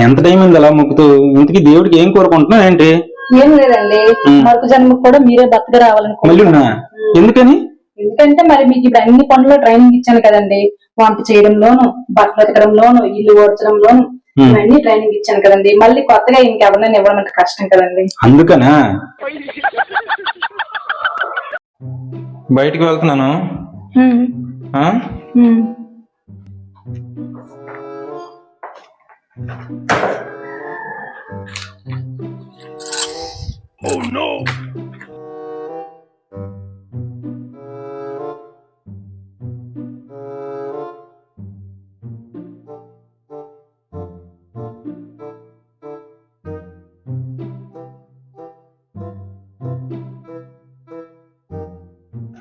ఎంత టైం ఉంది అలా మొక్కుతూ? ఇంతకీ దేవుడికి ఏం కోరుకుంటున్నావు ఏంటి? ఏం లేదండి, మరొక జన్మకు కూడా మీరే భర్తగా మళ్ళీ రావాలనుకుంటున్నాను. ఎందుకని? ఎందుకంటే మరి మీకు ఇప్పుడు అన్ని పనుల్లో ట్రైనింగ్ ఇచ్చాను కదండి. వంట చేయడంలోను, బట్టలు ఉతకడంలోను, ఇల్లు ఓడ్చడంలోను ఇవన్నీ ట్రైనింగ్ ఇచ్చాను కదండి. మళ్ళీ కొత్తగా ఇంకెవరైనా ఇవ్వడం అంటే కష్టం కదండి. అందుకనా బయటికి వెళ్తున్నాను. ఆ? Oh no!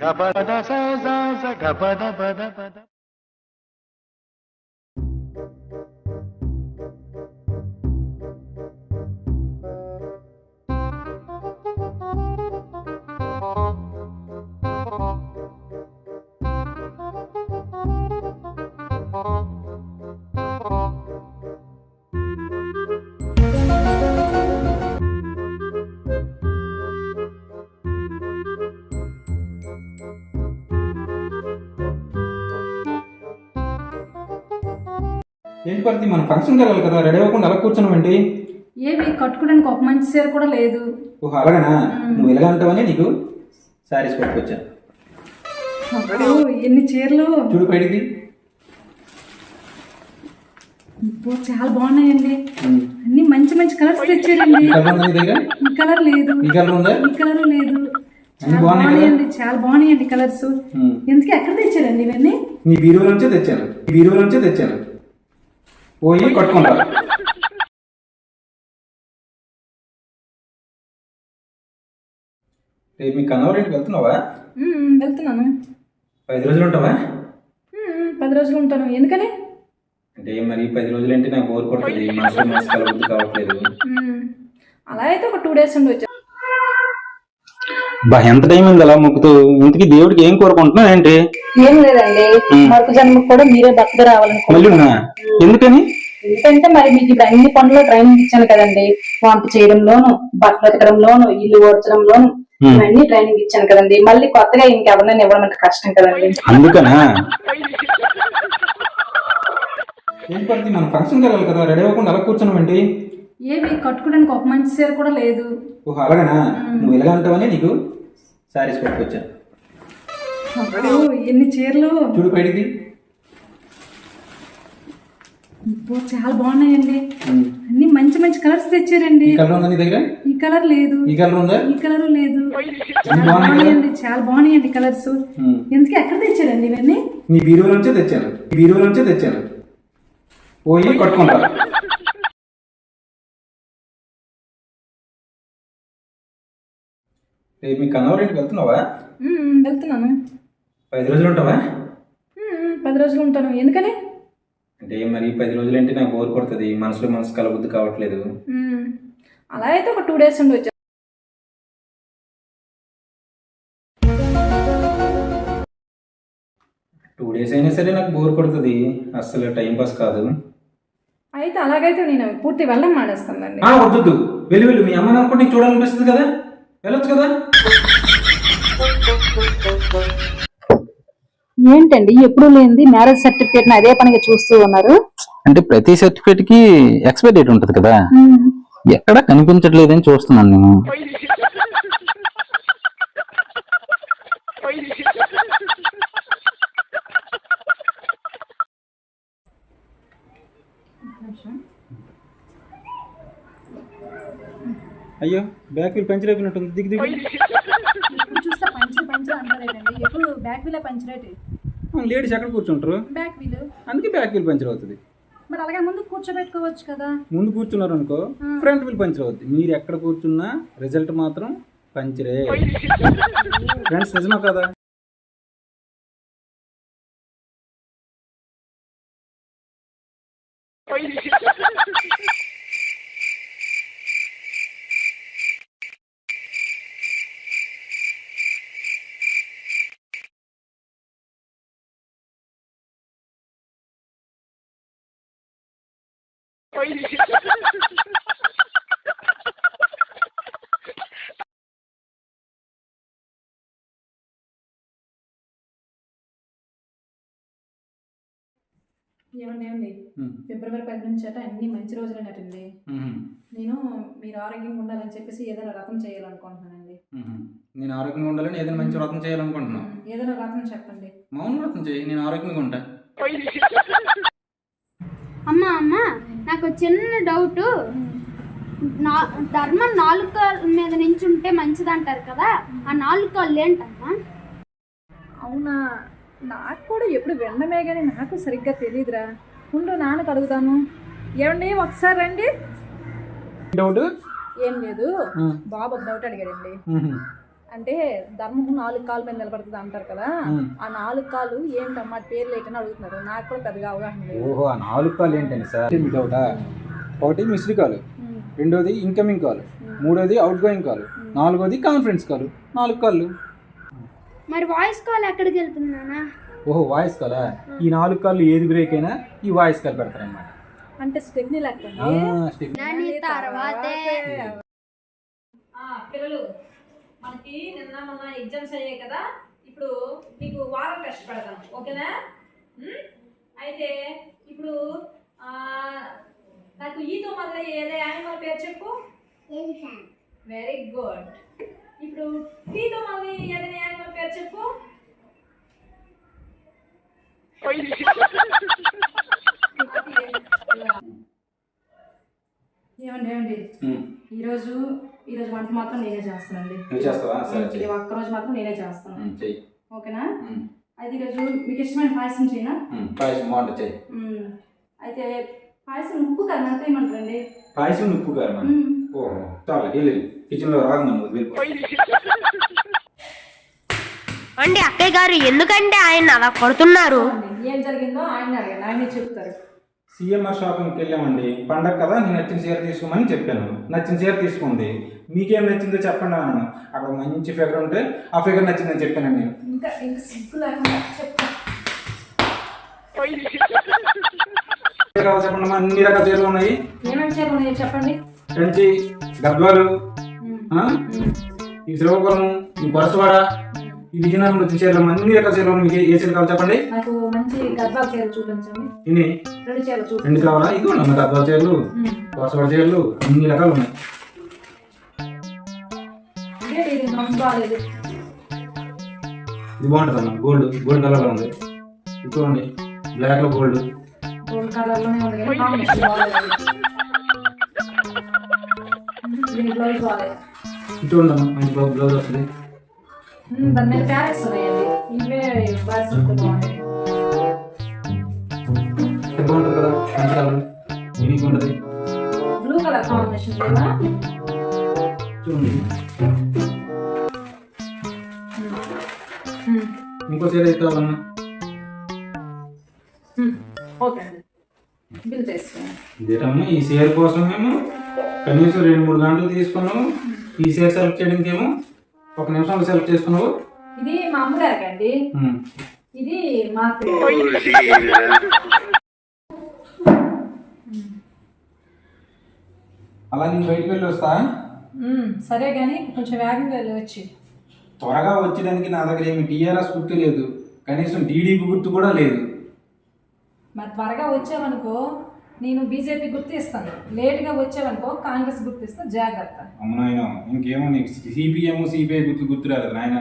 Gapada sa sa sa gapada pada pada. ఏంటి పరిధి, మన ఫంక్షన్కి వెళ్ళాలి కదా, రెడీ అవ్వకుండా అలా కూర్చున్నావేంటి? ఏమి కట్టుకోవడానికి ఒక మంచి చీర కూడా లేదు. ఓహో అలాగనా? నువ్వు ఎలాగ అంటావని నీకు శారీస్ పట్టుకొచ్చా. ఎన్ని చీరలు చూడు బయటికి. చాలా బాగున్నాయండి. అన్ని మంచి మంచి కలర్స్ తెచ్చారండి. ఈ కలర్ లేదు, ఈ కలర్ ఉందా? ఈ కలర్ లేదు. బాగున్నాయండి, చాలా బాగున్నాయండి కలర్స్. ఎందుకు ఎక్కడ తెచ్చారండి ఇవన్నీ? నీ బీరువా నుంచే తెచ్చాను. పోయి కట్టుకుంటా. రేపు మీ కన్నవరేంటికి వెళ్తున్నావా? వెళ్తున్నాను. 10 రోజులు ఉంటావా? 10 రోజులు ఉంటాను. ఎందుకని? అంటే మరి 10 రోజులు అంటే నాకు బోర్ కొడుతుంది, మనసు కలవద్దు కావట్లేదు. అలా అయితే ఒక 2 డేస్ ఉండొచ్చు. ఎంత టైం ఉంది అలా మొక్కుతూ? ఇంతకీ దేవుడికి ఏం కోరుకుంటున్నావు ఏంటి? ఏం లేదండి, మరొక జన్మకు కూడా మీరే భర్తగా రావాలనుకుంటున్నాను. మళ్ళీ ఎందుకని? ఎందుకంటే మరి మీకు ఇప్పుడు అన్ని పనుల్లో ట్రైనింగ్ ఇచ్చాను కదండి. వంట చేయడంలోను, బట్టలు ఉతకడంలోను, ఇల్లు ఓడ్చడంలోను ఇవన్నీ ట్రైనింగ్ ఇచ్చాను కదండి. మళ్ళీ కొత్తగా ఇంకెవరైనా ఇవ్వడం అంటే కష్టం కదండి. అందుకనా? ఏంటి పరిధి, మన ఫంక్షన్కి వెళ్ళాలి కదా, రెడీ అవ్వకుండా అలా కూర్చున్నావేంటి? ఏమి కట్టుకోవడానికి ఒక మంచి చీర కూడా లేదు. ఓహో అలాగనా? నువ్వు ఎలాగ అంటావని నీకు శారీస్ పట్టుకొచ్చా. ఎన్ని చీరలు చూడు బయటికి. చాలా బాగున్నాయండి. అన్ని మంచి మంచి కలర్స్ తెచ్చారండి. ఈ కలర్ ఉందా నీ దగ్గర? ఈ కలర్ లేదు. ఈ కలర్ ఉందా? ఈ కలర్ లేదు. చాలా బాగున్నాయండి కలర్స్. ఎందుకు ఎక్కడ తెచ్చారండి ఇవన్నీ? నీ బీరువా నుంచే తెచ్చాను. పోయి కట్టుకుంటా. రేపు మీ కన్నవరేంటికి వెళ్తున్నావా? వెళ్తున్నాను. 10 రోజులు ఉంటావా? 10 రోజులు ఉంటాను. ఎందుకని? అంటే మరి 10 రోజులు అంటే నాకు బోర్ కొడుతుంది, మనసు కలవద్దు కావట్లేదు. అలా అయితే ఒక 2 డేస్ ఉండొచ్చు. టూ డేస్ అయినా సరే నాకు బోర్ కొడుతుంది, అస్సలు టైం పాస్ కాదు. అయితే అలాగైతే నేను పూర్తి వెళ్ళడం మానేస్తానండి. వద్దు, వెళ్ళు. మీ అమ్మ నాన్న నీకు చూడాలనిపిస్తుంది కదా, వెళ్ళొచ్చు కదా. ఏంటండి ఎప్పుడు లేనిది మ్యారేజ్ సర్టిఫికేట్ అదే పనిగా చూస్తూ ఉన్నారు? అంటే ప్రతి సర్టిఫికేట్ కి ఎక్స్పైరీ డేట్ ఉంటది కదా, ఎక్కడ కనిపించట్లేదని చూస్తున్నాను నేను. అయ్యో బ్యాక్ వీల్ పంచర్ అయిపోయినట్టుంది, దిగు. చూస్తే పంచర్ అంటారేటండి, ఎప్పుడు బ్యాక్ వీల్ పంచర్ అయితే లేడీస్ ఎక్కడ కూర్చుంటారు? Back wheel. అందుకే బ్యాక్ వీల్ పంచర్ అవుతుంది. మరి అలాగే ముందు కూర్చోబెట్టుకోవచ్చు కదా. ముందు కూర్చున్నారు అనుకో ఫ్రంట్ వీల్ పంచర్ అవుతుంది. మీరు ఎక్కడ కూర్చున్నా రిజల్ట్ మాత్రం పంచరే. ఫ్రెండ్స్ నిజమా కదా? ఏమండి ఫిబ్రవరి 10 నుంచి అట అన్ని మంచి రోజులైనట్టండి. నేను మీరు ఆరోగ్యంగా ఉండాలని చెప్పేసి ఏదైనా వ్రతం చేయాలనుకుంటున్నానండి. నేను ఆరోగ్యంగా ఉండాలని ఏదైనా మంచి వ్రతం చేయాలనుకుంటున్నాను. ఏదైనా వ్రతం చెప్పండి. మౌన వ్రతం చేయి, నేను ఆరోగ్యంగా ఉంటా. అమ్మ నాకు చిన్న డౌట్. ధర్మం 4 కాళ్ళ మీద నుంచి ఉంటే మంచిది అంటారు కదా, ఆ 4 కాళ్ళు ఏంటమ్మా? అవునా, నాకు కూడా ఎప్పుడు వినడమే కానీ నాకు సరిగ్గా తెలియదురా. ఉండు నాన్నకు అడుగుతాను. ఏమండి ఒకసారి రండి. డౌట్ ఏం లేదు, బాబు ఒక డౌట్ అడిగాడండి. అంటే ధర్మం 4 కాళ్ళ మీద నిలబడుతుంది అంటారు కదా, ఆ 4 కాళ్ళు ఏంటమ్మా పేర్లు ఏంటని అడుగుతున్నారు. నాకు కూడా పెద్దగా అవగాహన లేదు. ఓహో, ఆ 4 కాళ్ళు ఏంటని సార్ మీ డౌటా? ఒకటి మిస్డ్ కాల్, రెండోది ఇన్కమింగ్ కాల్, మూడోది అవుట్ గోయింగ్ కాల్, నాలుగోది కాన్ఫరెన్స్ కాల్. 4 కాళ్ళు. మరి వాయిస్ కాల్ ఎక్కడికి వెళ్తున్నానా? ఓహో, వాయిస్ కాలా? ఈ 4 కాళ్ళు ఏది బ్రేక్ అయినా ఈ వాయిస్ కాల్ పెడతారనమాట. అంటే స్టెప్ని లెక్క. పిల్లలు మనకి నిన్న మొన్న ఎగ్జామ్స్ అయ్యాయి కదా, ఇప్పుడు మీకు వారం టెస్ట్ పెడతాం, ఓకేనా? అయితే ఇప్పుడు నాకు ఈతో మొదలయ్యే ఏదే యానిమల్ పేరు చెప్పు. Very good. ఇప్పుడు టీతో మొదలయ్యే ఏదైనా యానిమల్ పేరు చెప్పు. ఏమండి ఈరోజు వంట మాత్రం నేనే చేస్తానండి. ఇది ఒక్కరోజు మాత్రం నేనే చేస్తాను, ఓకేనా? అయితే ఈరోజు మీకు ఇష్టమైన పాయసం చేయనా? పాయసం బాగుంటుంది, చెయ్యి. అయితే పాయసం ఉప్పు కారం ఎంత ఏమంటారండి? పాయసం ఉప్పు కారం? ఓహో, చాలా వెళ్ళి కిచెన్లో రాగమను. అండి అక్కయ్య గారు, ఎందుకంటే ఆయన అలా కొడుతున్నారు? ఏం జరిగిందో ఆయన అడగండి, ఆయనే చెప్తారు. సిఎంఆర్ షాపింగ్కి వెళ్ళామండి, పండగ కదా, నేను నచ్చిన చీర తీసుకోమని చెప్పాను. నచ్చిన చీర తీసుకుంది. మీకేం నచ్చిందో చెప్పండి అన్నాను. అక్కడ మంచి ఫిగర్ ఉంటే ఆ ఫిగర్ నచ్చిందని చెప్పానండి నేను. ఇంకా సిగ్గు లేకుండా చెప్తాను. చెప్పండి, అన్ని రకాల చీరలు ఉన్నాయి. ఏమేమి చీరలు ఉన్నాయో చెప్పండి. కంచి, గద్వాలు, ఈ శ్రీకాకుళం, ఈ పరసవాడ, ఈ విజయనగరం వచ్చిన చీరలు, అన్ని రకాల చీరలు. మీకు ఏ చీర కావాలి చెప్పండి. నాకు మంచి గద్వాల చీరలు చూపించండి. ఇన్ని 2 చీరలు చూపించండి. 2 కావాలా? ఇది ఉన్నాయి గద్వాల చీరలు, పరసవాడ చీరలు, అన్ని రకాలు ఉన్నాయి. ఇది బాగాలేదు. ఇది బాగుంటుంది అన్న, గోల్డ్ కలర్ లో ఉంది. ఇది చూడండి, బ్లాక్ లో గోల్డ్ కలర్ లోనే ఉంది కానీ కాంబినేషన్ బాగాలేదు. దీని బ్లౌజ్ బాగాలేదు. ఇది చూడండి అన్న, మంచి బ్లౌజ్ వస్తుంది. దాని మీద ప్యారెట్స్ ఉన్నాయండి, ఇవే బాయ్స్ బాగుంటాయి. బాగుంటుంది కదా, మంచి కలర్, యూనిక్ ఉంటుంది. బ్లూ కలర్ కాంబినేషన్ లేదా? చూడండి, ఇంకో చీర అయితే కావాలన్నా. ఓకే అండి, బిల్ చేసుకోండి. ఇదేటమ్మా, ఈ చీర కోసం మేము కనీసం 2-3 గంటలు తీసుకున్నాము. ఈ చీర సెలెక్ట్ చేయడానికి ఏమో 1 నిమిషంలో సెలెక్ట్ చేసుకున్నావు. ఇది మా అమ్మగారికి అండి, ఇది మాకు. అలా నేను బయటకు వెళ్ళి వస్తా. సరే కానీ కొంచెం వేగంగా వెళ్ళి వచ్చి. త్వరగా వచ్చేదానికి నా దగ్గర ఏమి టీఆర్ఎస్ గుర్తు లేదు, కనీసం టీడీపీ గుర్తు కూడా లేదు. మరి త్వరగా వచ్చావనుకో నేను బీజేపీ గుర్తు ఇస్తాను, లేట్గా వచ్చావనుకో కాంగ్రెస్ గుర్తు ఇస్తా, జాగ్రత్త. అమ్మ నాయన, ఇంకేమో నీకు సిపిఎం సిపిఐ గుర్తు రాలేదు నాయన.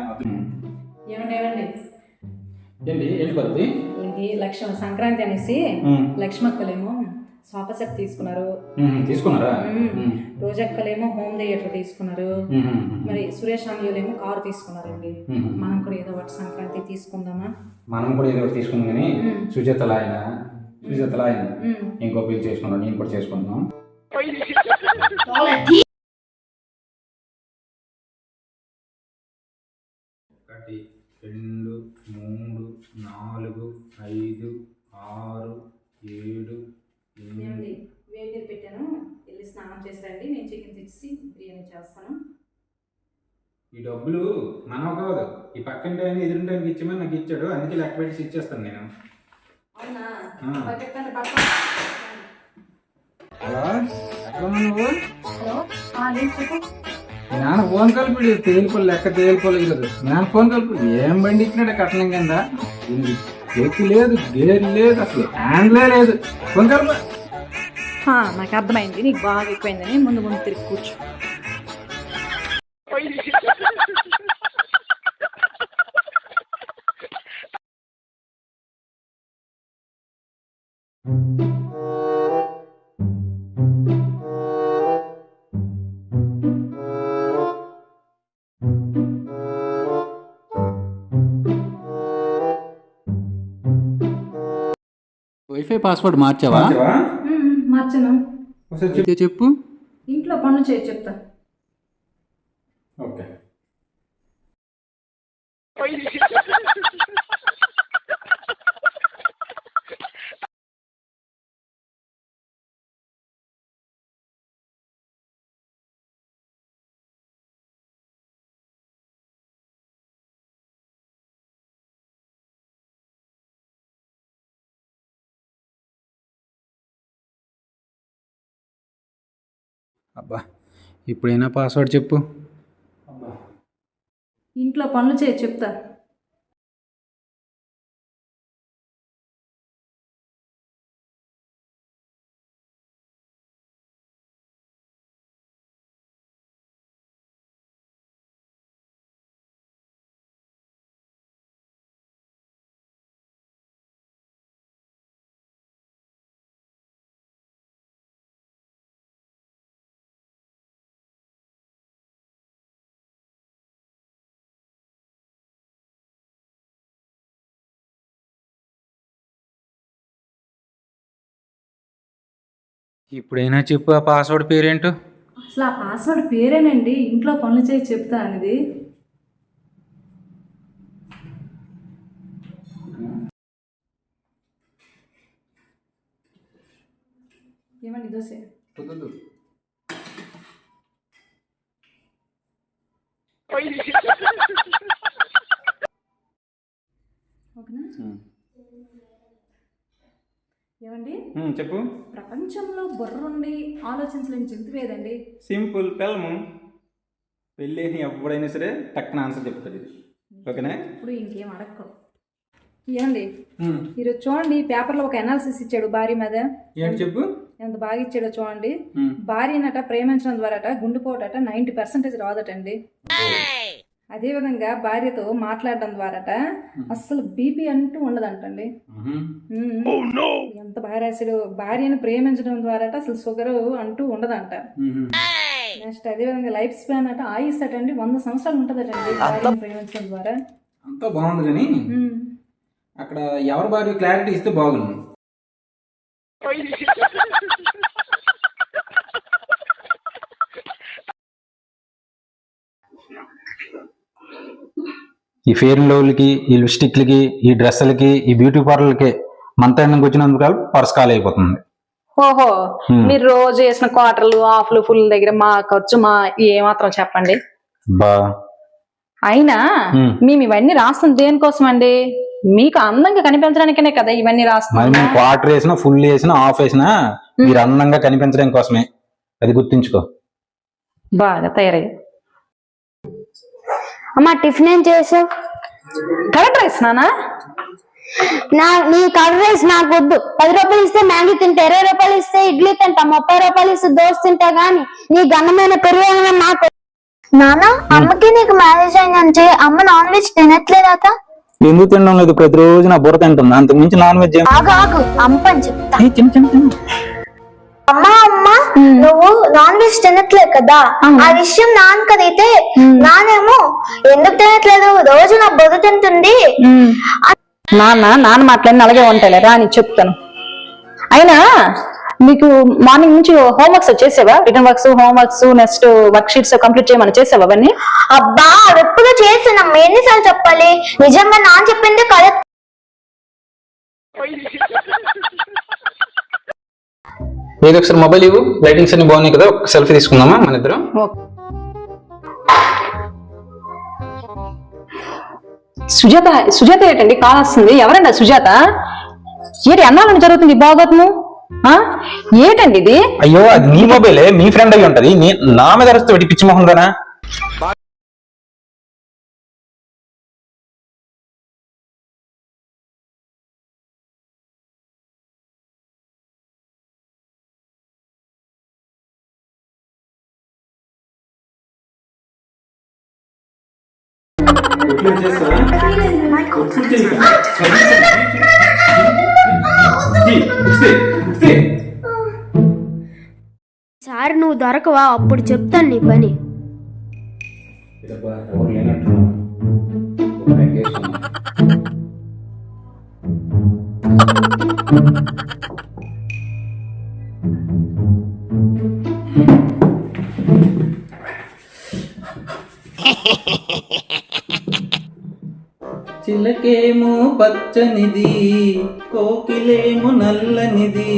ఏమండి ఏంటి పద్ధతి? ఏంటి లక్ష్మణ సంక్రాంతి అనేసి లక్ష్మక్కలేమో సోఫా సెట్ తీసుకున్నారా? రోజక్కలేమో హోమ్ థియేటర్ తీసుకున్నారు. మరి సురేష్ అమ్యూలేమో కారు తీసుకున్నారండి. మనం కూడా ఏదో ఒకటి సంక్రాంతి తీసుకుందామా? మనం కూడా ఏదో ఒకటి తీసుకుందాం కానీ సుజాతల ఆయన ఇంకో పెళ్లి చేసుకున్నాను, నేను కూడా చేసుకుంటున్నాం. 1 2 3 4 5 6 7 8. వేడి పెట్టాను, వెళ్ళి స్నానం చేసి రండి, నేను చికెన్ తెచ్చి బిర్యానీ చేస్తాను. ఈ డబ్బులు మనవ కాదు, ఈ పక్కంటే ఆయన ఎదురుంటానికి ఇచ్చామని నాకు ఇచ్చాడు, అందుకే లెక్క పెట్టి ఇచ్చేస్తాను నేను. అవునా? అలా నువ్వు నాన్న ఫోన్ కలిపి తేలిపోలు లెక్క తేలిపోలు ఇవ్వదు. నాన్న ఫోన్ కలిపి ఏం బండి ఇచ్చినాడు కట్టడం కింద, ఎక్కి లేదు, గేర్ లేదు, అసలు హ్యాండ్లే లేదు. ఫోన్ కలిపి నాకు అర్థమైంది, నీకు బాగా ఎక్కువైందని ముందు ముందు తిరిగి కూర్చో. వైఫై పాస్వర్డ్ మార్చావా? మార్చను. అయితే చెప్పు. ఇంట్లో పనులు చేయి చెప్తా. ఓకే. అబ్బా, ఇప్పుడైనా పాస్వర్డ్ చెప్పు. ఇంట్లో పనులు చేయి చెప్తా. ఇప్పుడైనా చెప్పు, ఆ పాస్వర్డ్ పేరేంటో. అసలు ఆ పాస్వర్డ్ పేరేనండి ఇంట్లో పనులు చేయి చెప్తా అనేది. ఏమండి దోశ? ఓకేనా? ఏమండి చెప్పు. ప్రపంచంలో బుర్రుండి ఆలోచించలేని జంతువు ఏదండి? సింపుల్, పిల్లము. పెళ్ళి ఎవడైనా సరే టక్కున ఆన్సర్ చెప్తాడు. ఓకేనా? ఇప్పుడు ఇంకేం అడక్కో. ఏమండి ఈరోజు చూడండి, పేపర్లో ఒక అనాలిసిస్ ఇచ్చాడు భార్య మీద. ఏంటి చెప్పు. ఎంత బాగా ఇచ్చాడో చూడండి. భార్యనట ప్రేమించడం ద్వారా గుండెపోటట 90% రాదటండి. అదే విధంగా భార్యతో మాట్లాడడం ద్వారా అస్సలు బీపీ అంటూ ఉండదంటండి. ఎంత బాగా రాశాడు. భార్యను ప్రేమించడం ద్వారా అసలు షుగర్ అంటూ ఉండదంట. నెక్స్ట్ అదే విధంగా లైఫ్ స్పాన్ అట ఆయుష్ అటండి 100 సంవత్సరాలు ఉంటదటండి భార్యను ప్రేమించడం ద్వారా. అంతా బాగుంది కానీ అక్కడ ఎవరి భార్య క్లారిటీ ఇస్తే బాగుంది. ఈ ఫెయిర్ అండ్ లవ్లీకి, ఈ లిప్స్టిక్లకి, ఈ డ్రెస్సులకి, ఈ బ్యూటీ పార్లర్లకి మంత్ ఎండింగ్ వచ్చినందుకు పర్స్ కాల్ అయిపోతుంది. ఓహో, మీరు రోజు వేసిన క్వార్టర్లు ఆఫ్లు ఫుల్ దగ్గర మా ఖర్చు మా ఏమాత్రం చెప్పండి. బా అయినా మేము ఇవన్నీ రాస్తుంది దేనికోసం అండి? మీకు అందంగా కనిపించడానికనే కదా ఇవన్నీ రాస్తున్నాం. మేము క్వార్టర్ వేసినా, ఫుల్ వేసినా, ఆఫ్ వేసినా మీరు అందంగా కనిపించడం కోసమే. అది గుర్తుంచుకో. బాగా తయారయ్యా. అమ్మా టిఫిన్ ఏం చేసావు? కరెక్ట్ రైస్ నానా? నీ కర్డ్ రైస్ నాకు వద్దు. 10 రూపాయలు ఇస్తే మ్యాగీ తింటా, 20 రూపాయలు ఇస్తే ఇడ్లీ తింటా, 30 రూపాయలు ఇస్తే దోశ తింటా, గాని నీ గన్నమైన పెరుగు నాకు. నాన్న, అమ్మకి నీకు మ్యారేజ్ అయిందంటే అమ్మ నాన్ వెజ్ తినట్లేదట. ఎందుకు తినడం లేదు? ప్రతిరోజు నా బుర్ర తింటుంది, అంతకు మించి నాన్ వెజ్. ఆగు అమ్మని చెప్తా. అమ్మా నువ్వు నాన్ వెజ్ తినట్లేదు కదా, ఆ విషయం నాన్నకి అడిగితే నానేమో ఎందుకు తినట్లేదు, రోజు నా బొద్దు తింటుంది. నాన్న మాట్లాడిన అలాగే ఉంటాయి రా అని చెప్తాను. అయినా మీకు మార్నింగ్ నుంచి హోంవర్క్స్ చేసావా? Return works, homeworks, next work sheets complete చేయమని చేసావా అవన్నీ? అబ్బా ఎప్పుడు చేసానమ్మా, ఎన్నిసార్లు చెప్పాలి? నిజంగా నాన్న చెప్పింది కరెక్ట్. ఏదో ఒకసారి మొబైల్ ఇవ్వు. లైటింగ్స్ అన్ని బాగున్నాయి కదా, ఒక సెల్ఫీ తీసుకుందామా మన ఇద్దరం? సుజాత ఏంటండి కాల్ వస్తుంది? ఎవరండి సుజాత? ఏంటి అన్నాలని జరుగుతుంది బాగోతుము? ఏంటండి ఇది? అయ్యో అది నీ మొబైలే, మీ ఫ్రెండ్ అయ్యి ఉంటది. నా మీద అరుస్తూ పెట్టి పిచ్చి మొహందానా. సార్ నువ్వు దొరకవా, అప్పుడు చెప్తాను నీ పని. ఎవరు లేనట్టు చిలకేమో పచ్చనిది, కోకిలేమో నల్లనిది,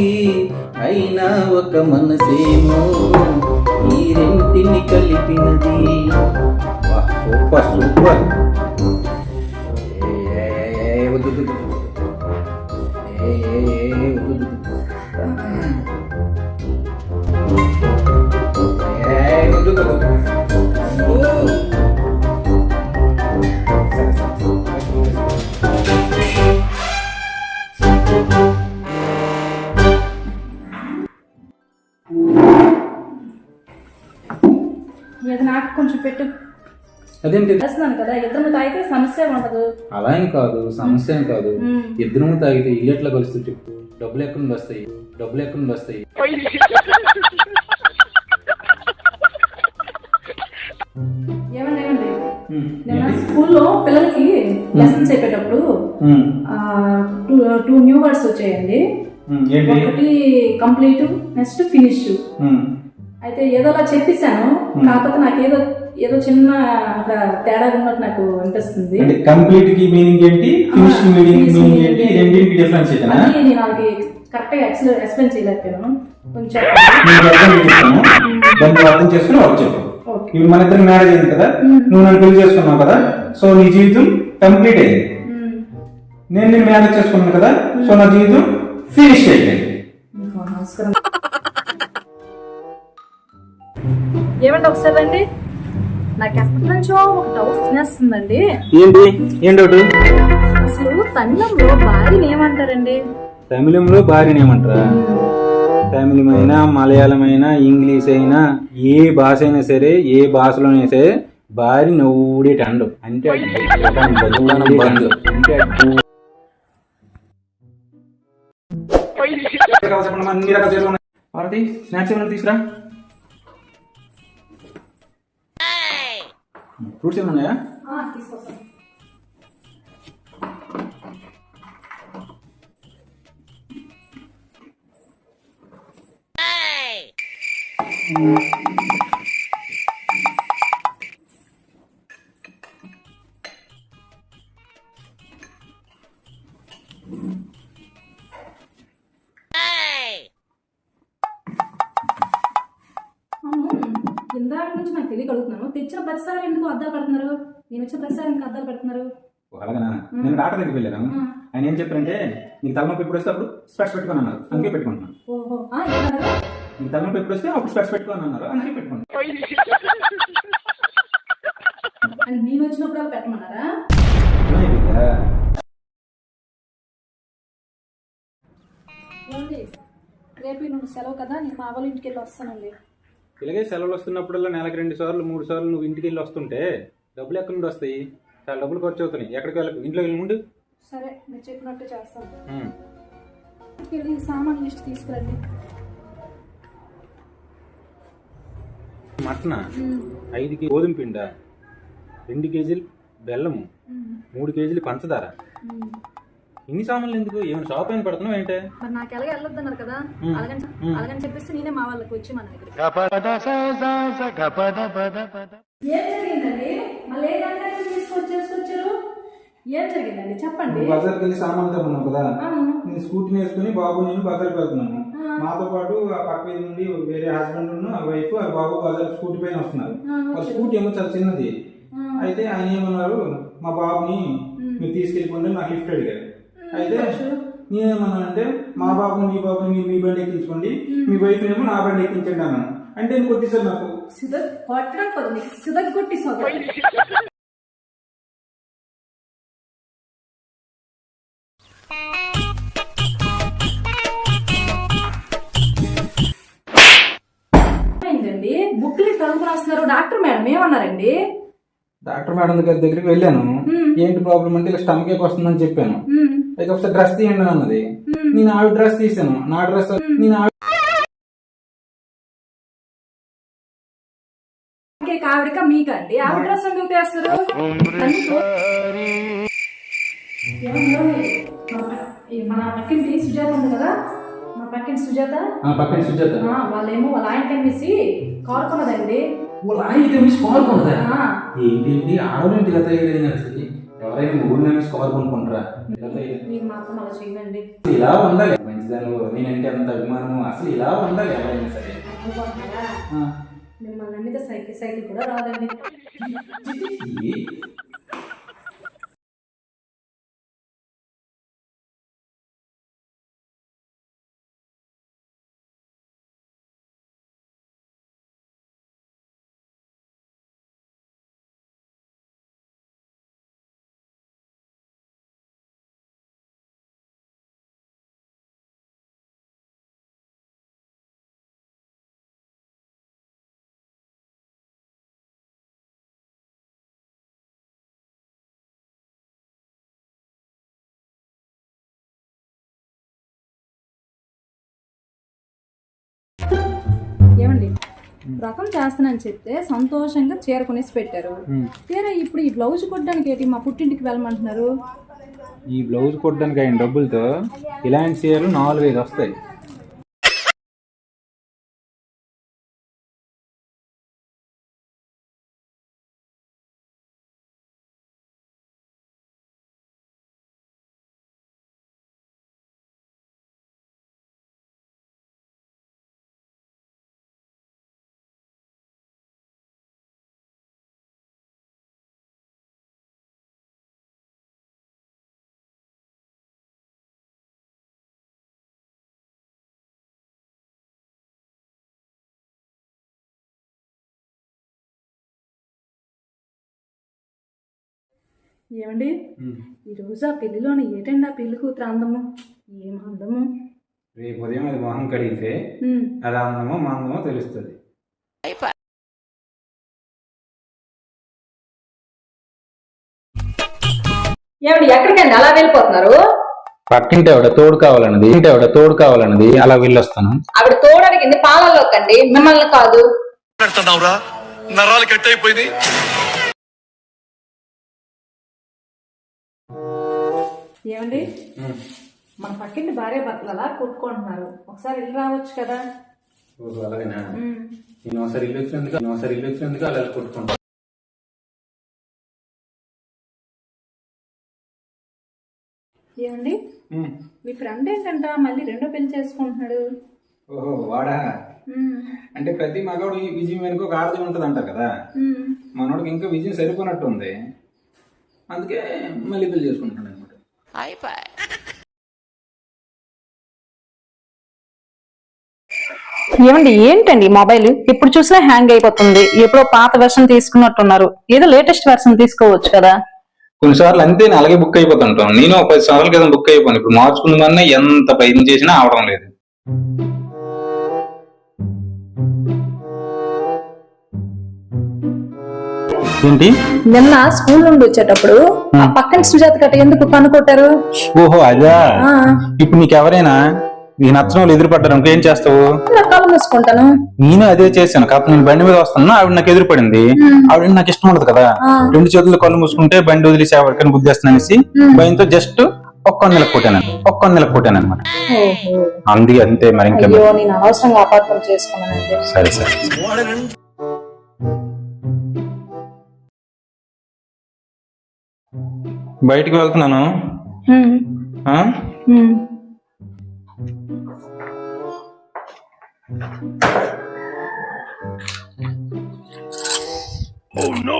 అయినా ఒక మనసేమో ఈ రెంటిని కలిపినది. Super super. ఇది నాకు కొంచెం పెట్టు. అదేంటి చేస్తున్నాను కదా, ఇద్దరు తాగితే సమస్య ఉండదు. అలా అని కాదు, సమస్య అని కాదు. ఇద్దరు తాగితే ఇల్లు ఎట్లా కలుస్తుంది చెప్పు? డబ్బులు ఎక్కడి నుండి వస్తాయి? డబ్బులు ఎక్కడి నుండి వస్తాయి? ఏమండి నిన్న స్కూల్లో పిల్లలకి లెసన్స్ చెప్పేటప్పుడు 2 న్యూ వర్డ్స్ వచ్చాయండి. ఒకటి కంప్లీట్, నెక్స్ట్ ఫినిష్. అయితే ఏదోలా చెప్పేశాను, కాకపోతే నాకు ఏదో చిన్న తేడా ఉన్నట్టు నాకు అనిపిస్తుంది. కంప్లీట్ కి మీనింగ్ ఏంటి, ఫినిష్ మీనింగ్ ఏంటి, రెండింటికి డిఫరెన్స్ ఏంటి? నేను నాకు కరెక్ట్ గా ఎక్స్ప్లెయిన్ చేయలేకపోయాను. కొంచెం దాన్ని అర్థం చేసుకుని వర్క్ చెప్పు. ఇప్పుడు మన ఇద్దరు మ్యారేజ్ అయింది కదా, నువ్వు నన్ను పెళ్లి చేసుకున్నావు కదా, సో నీ జీవితం కంప్లీట్ అయింది. నేను మ్యారేజ్ చేసుకున్నాను కదా, సో నా జీవితం ఫినిష్ అయిపోయింది. ఏమండి ఒకసారి రండి, నాకు ఎప్పటి నుంచో ఒక డౌట్ తినేస్తుందండి. ఏంటి ఏం డౌట్? అసలు తమిళంలో భార్యని ఏమంటారండి? తమిళంలో భార్యని ఏమంటారా? తమిళం అయినా, మలయాళం అయినా, ఇంగ్లీష్ అయినా, ఏ భాష అయినా సరే, ఏ భాషలోనైనా సరే భార్య నవ్వుడేటి అండు అంటే అన్ని రకాల పార్వతి స్నాక్స్ ఏమైనా తీసుకురా. ఫ్రూట్స్ ఏమైనా ఉన్నాయా? తీసుకొస్తాను. ఇందాక నుంచి నాకు తెలియక అడుగుతున్నాను, తెచ్చిన ప్రతిసారి ఎందుకు అద్దాలు పెడుతున్నారు? నేను వచ్చిన ప్రతిసారి ఎందుకు అద్దాలు పెడుతున్నారు? అలాగనా? నేను డాక్టర్ దగ్గరికి వెళ్ళాను. ఆయన ఏం చెప్పారంటే, నీకు తలనొప్పి ఎప్పుడు వస్తే అప్పుడు స్పెక్స్ పెట్టుకొని అన్నారు, అందుకే పెట్టుకుంటున్నాను. ఓహో, నీకు తలనొప్పి ఎప్పుడు వస్తే అప్పుడు స్పెక్స్ పెట్టుకొని అన్నారు, అందుకే పెట్టుకున్నాను. అని నేను వచ్చినప్పుడు పెట్టమన్నారా? రేపు నువ్వు సెలవు కదా, నేను మా వాళ్ళ ఇంటికి వెళ్ళి వస్తానండి. ఇలాగే సెలవులు వస్తున్నప్పుడల్లా నెలకు 2 సార్లు 3 సార్లు నువ్వు ఇంటికి వెళ్ళి వస్తుంటే డబ్బులు ఎక్కడి నుండి వస్తాయి? చాలా డబ్బులు ఖర్చు అవుతున్నాయి. ఎక్కడికి వెళ్ళకు, ఇంట్లో వెళ్ళి ముందు. సరే, నేను చెప్పినట్టు చేస్తాను. వెళ్ళి సామాన్ లిస్ట్ తీసుకురండి. మటన 5 కేజీ గోధుమ పిండ, 2 కేజీలు బెల్లము, 3 కేజీలు పంచదార. ఇన్ని సామాన్లు ఎందుకు? ఏమైనా షాప్ అయిన పెడుతున్నావు ఏంటే? మరి నాకు ఎలాగ వెళ్ళొద్దన్నారు కదా, అలాగని చెప్పేసి నేనే మా వాళ్ళకి వచ్చి మన దగ్గర. ఏం జరిగిందండి? మళ్ళీ ఏ రకాన్ని తీసుకొచ్చారు? ఏం జరిగిందండి చెప్పండి. బజార్కి వెళ్ళి సామాన్లు తప్పున్నావు కదా, నేను స్కూటీ వేసుకుని బాబు నేను బజార్కి వెళ్తున్నాను. మాతో పాటు ఆ పక్క వీధి నుండి వేరే హస్బెండ్ ఆ వైఫ్ ఆ బాబు బజార్ స్కూటీ పైన వస్తున్నారు. వాళ్ళ స్కూటీ ఏమో చాలా చిన్నది. అయితే ఆయన ఏమన్నారు, మా బాబుని మీరు తీసుకెళ్ళిపోండి నాకు లిఫ్ట్ అడిగారు. అయితే నేనేమన్నా అంటే మా బాబుని మీ బాబుని మీరు మీ బండి ఎక్కించుకోండి, మీ వైఫ్ ఏమో నా బండి ఎక్కించండి అన్నాను. అంటే నేను కొట్టేశారు నాకు. కొట్టడం కొద్ది సిద్ధ కొట్టి ఏంటండి బుక్లు తలుపు రాస్తున్నారు? డాక్టర్ మేడం ఏమన్నారండి? డాక్టర్ మేడం దగ్గరికి వెళ్ళాను. ఏంటి ప్రాబ్లం అంటే ఇలా స్టమక్ ఏక్ వస్తుందని చెప్పాను. ఇక ఒకసారి డ్రెస్ తీయండి అన్నది. నేను ఆవిడ డ్రెస్ తీసాను. నా డ్రెస్ నేను ఆవిడక మీకండి ఆవిడ డ్రెస్ ఎందుకు తీస్తారు? మన పక్కింటి సుజాత ఉంది కదా, మా పక్కింటి సుజాత వాళ్ళేమో వాళ్ళ ఆయన కనిపిసి కోరుకున్నదండి. వాళ్ళ ఆయన కనిపిసి కోరుకున్నదా? ఏంటి ఆడవాళ్ళంటి ఇలా తయారైంది? అసలు ఎవరైనా ముగ్గురు నమ్మి స్కోర్ కొనుక్కుంటారా? మీరు మాత్రం అలా చేయండి. ఇలా ఉండాలి మంచిదాను. నేనంటే అంత అభిమానము. అసలు ఇలా ఉండాలి ఎవరైనా సరే. మిమ్మల్ని నమ్మితే సైకిల్ కూడా రాదండి. ఏమండి రకం చేస్తానని చెప్తే సంతోషంగా చీర కొనేసి పెట్టారు. తీరా ఇప్పుడు ఈ బ్లౌజ్ కుట్టడానికి ఏంటి మా పుట్టింటికి వెళ్ళమంటున్నారు? ఈ బ్లౌజ్ కుట్టడానికి అయిన డబ్బులతో ఇలాంటి చీరలు 4-5 వస్తాయి. ఏమండి ఈరోజు ఆ పెళ్లిలోని ఏటండి ఆ పెళ్లి కూతురు అందము? ఏం అందము! రేపు ఉదయం అది మొహం కడిగితే అది అందమో మందమో తెలుస్తుంది. ఏమండి ఎక్కడికండి అలా వెళ్ళిపోతున్నారు? పక్కింటి ఆవిడ తోడు కావాలన్నది అలా వెళ్ళొస్తాను. ఆవిడ తోడడిగింది పాలల్లోకండి, మిమ్మల్ని కాదు. నరాలు కట్ అయిపోయింది. ఏమండి మన పక్కింటి భార్య భర్తలు అలా కొట్టుకుంటున్నారు, ఒకసారి వెళ్ళి రావచ్చు కదా. అలాగేనా? నేను ఒకసారి ఇల్లు వచ్చినందుకు అలా కొట్టుకుంటాను. ఏమండి మీ ఫ్రెండ్ ఏంటంట మళ్ళీ రెండో పెళ్లి చేసుకుంటున్నాడు? ఓహో వాడా? అంటే ప్రతి మగవాడు ఈ విజయం వెనుక ఒక ఆడది ఉంటది అంటారు కదా. మనోడికి ఇంకా విజయం సరిపోనట్టు ఉంది, అందుకే మళ్ళీ పెళ్లి చేసుకుంటున్నాడు అనమాట. ఏమండి ఏంటండి మొబైల్ ఎప్పుడు చూసినా హ్యాంగ్ అయిపోతుంది? ఎప్పుడో పాత వెర్షన్ తీసుకున్నట్టున్నారు, ఏదో లేటెస్ట్ వెర్షన్ తీసుకోవచ్చు కదా. కొన్నిసార్లు అంతే అలాగే బుక్ అయిపోతుంటాం. నేను 10 సంవత్సరాల క్రితం బుక్ అయిపోయాను. ఇప్పుడు మార్చుకుందామన్నా ఎంత ప్రయత్నం చేసినా అవడం లేదు. ఏంటి నిన్న స్కూల్ నుండి వచ్చేటప్పుడు ఆ పక్కన సుజాత గట్ట ఎందుకు కనుకొట్టారు? ఓహో అదా. ఇప్పుడు నీకు ఎవరైనా నీకు నచ్చిన వాళ్ళు ఎదురుపడ్డారు ఇంకేం చేస్తావు? కళ్ళు మూసుకుంటాను. నేను అదే చేశాను. కాకపోతే నేను బండి మీద వస్తాను, ఆవిడ నాకు ఎదురుపడింది. ఆవిడ నాకు ఇష్టం ఉండదు కదా, 2 చేతులు కళ్ళు మూసుకుంటే బండి వదిలేసి ఎవరికైనా గుద్దేస్తాను అనేసి భయంతో జస్ట్ ఒక్క నెలకు కొట్టాను అనమాట. అందుకే అంతే. మరి ఇంకేం నేను అనవసరంగా అపార్థం చేసుకున్నాను. సరే సరే బయటికి వెళ్తున్నాను. Oh no!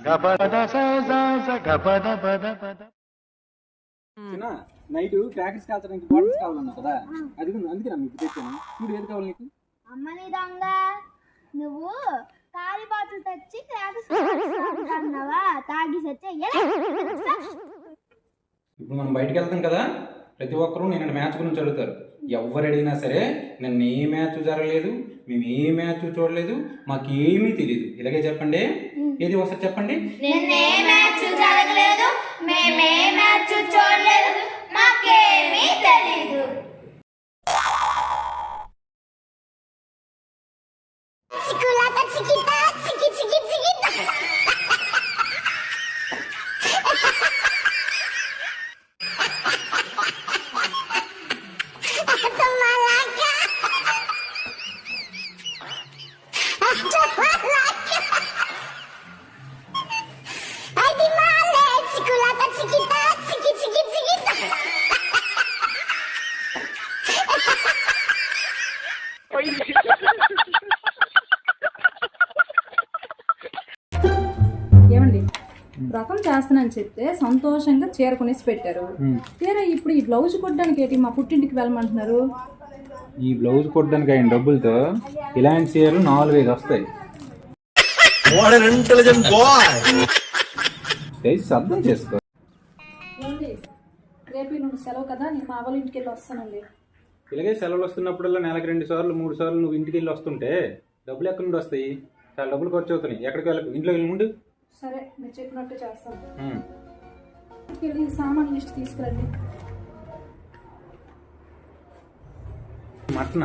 గపద సా సా స గపద పద పద. నైట్ ప్రాక్టీస్ కాల్చడానికి బాటిల్స్ కావాలన్నా కదా, అది అందుకే మీకు తెచ్చాను. చూడు ఏది కావాలి నీకు. అమ్మని దొంగ, నువ్వు కాలి బాతులు తెచ్చి అన్నావా? తాగి సచ్చే ఇప్పుడు మనం బయటకు వెళ్తాం కదా, ప్రతి ఒక్కరూ నేను మ్యాచ్ గురించి అడుగుతారు. ఎవరు అడిగినా సరే నన్ను ఏ మ్యాచ్ జరగలేదు, మేము ఏ మ్యాచ్ చూడలేదు, మాకేమీ తెలియదు, ఇలాగే చెప్పండి. ఏది ఒకసారి చెప్పండి. నేనే మ్యాచ్ జరగలేదు, మేమే మ్యాచ్ చూడలేదు, మాకేమీ తెలీదు. ఏమండి, వ్రతం చేస్తానని చెప్తే సంతోషంగా చీర కొనేసి పెట్టారు. తీరా ఇప్పుడు ఈ బ్లౌజ్ కుట్టడానికి ఏంటి మా పుట్టింటికి వెళ్ళమంటున్నారు? ఈ బ్లౌజ్ కుట్టడానికి అయిన డబ్బులతో ఇలాంటి చీరలు 4-5 వస్తాయి. అర్థం చేసుకో. ఏమండి, రేపు నువ్వు సెలవు కదా, నేను మా వాళ్ళ ఇంటికి వెళ్ళి వస్తానండి. ఇలాగే సెలవులు వస్తున్నప్పుడల్లా నెలకు 2 సార్లు 3 సార్లు నువ్వు ఇంటికి వెళ్ళి వస్తుంటే డబ్బులు ఎక్కడి నుండి వస్తాయి? చాలా డబ్బులు ఖర్చు అవుతున్నాయి. ఎక్కడికి వెళ్ళకు, ఇంట్లో వెళ్ళి ముందు. సరే, మీరు చెప్పినట్టు చేస్తాను. వెళ్ళి సామాన్ లిస్ట్ తీసుకురండి. మటన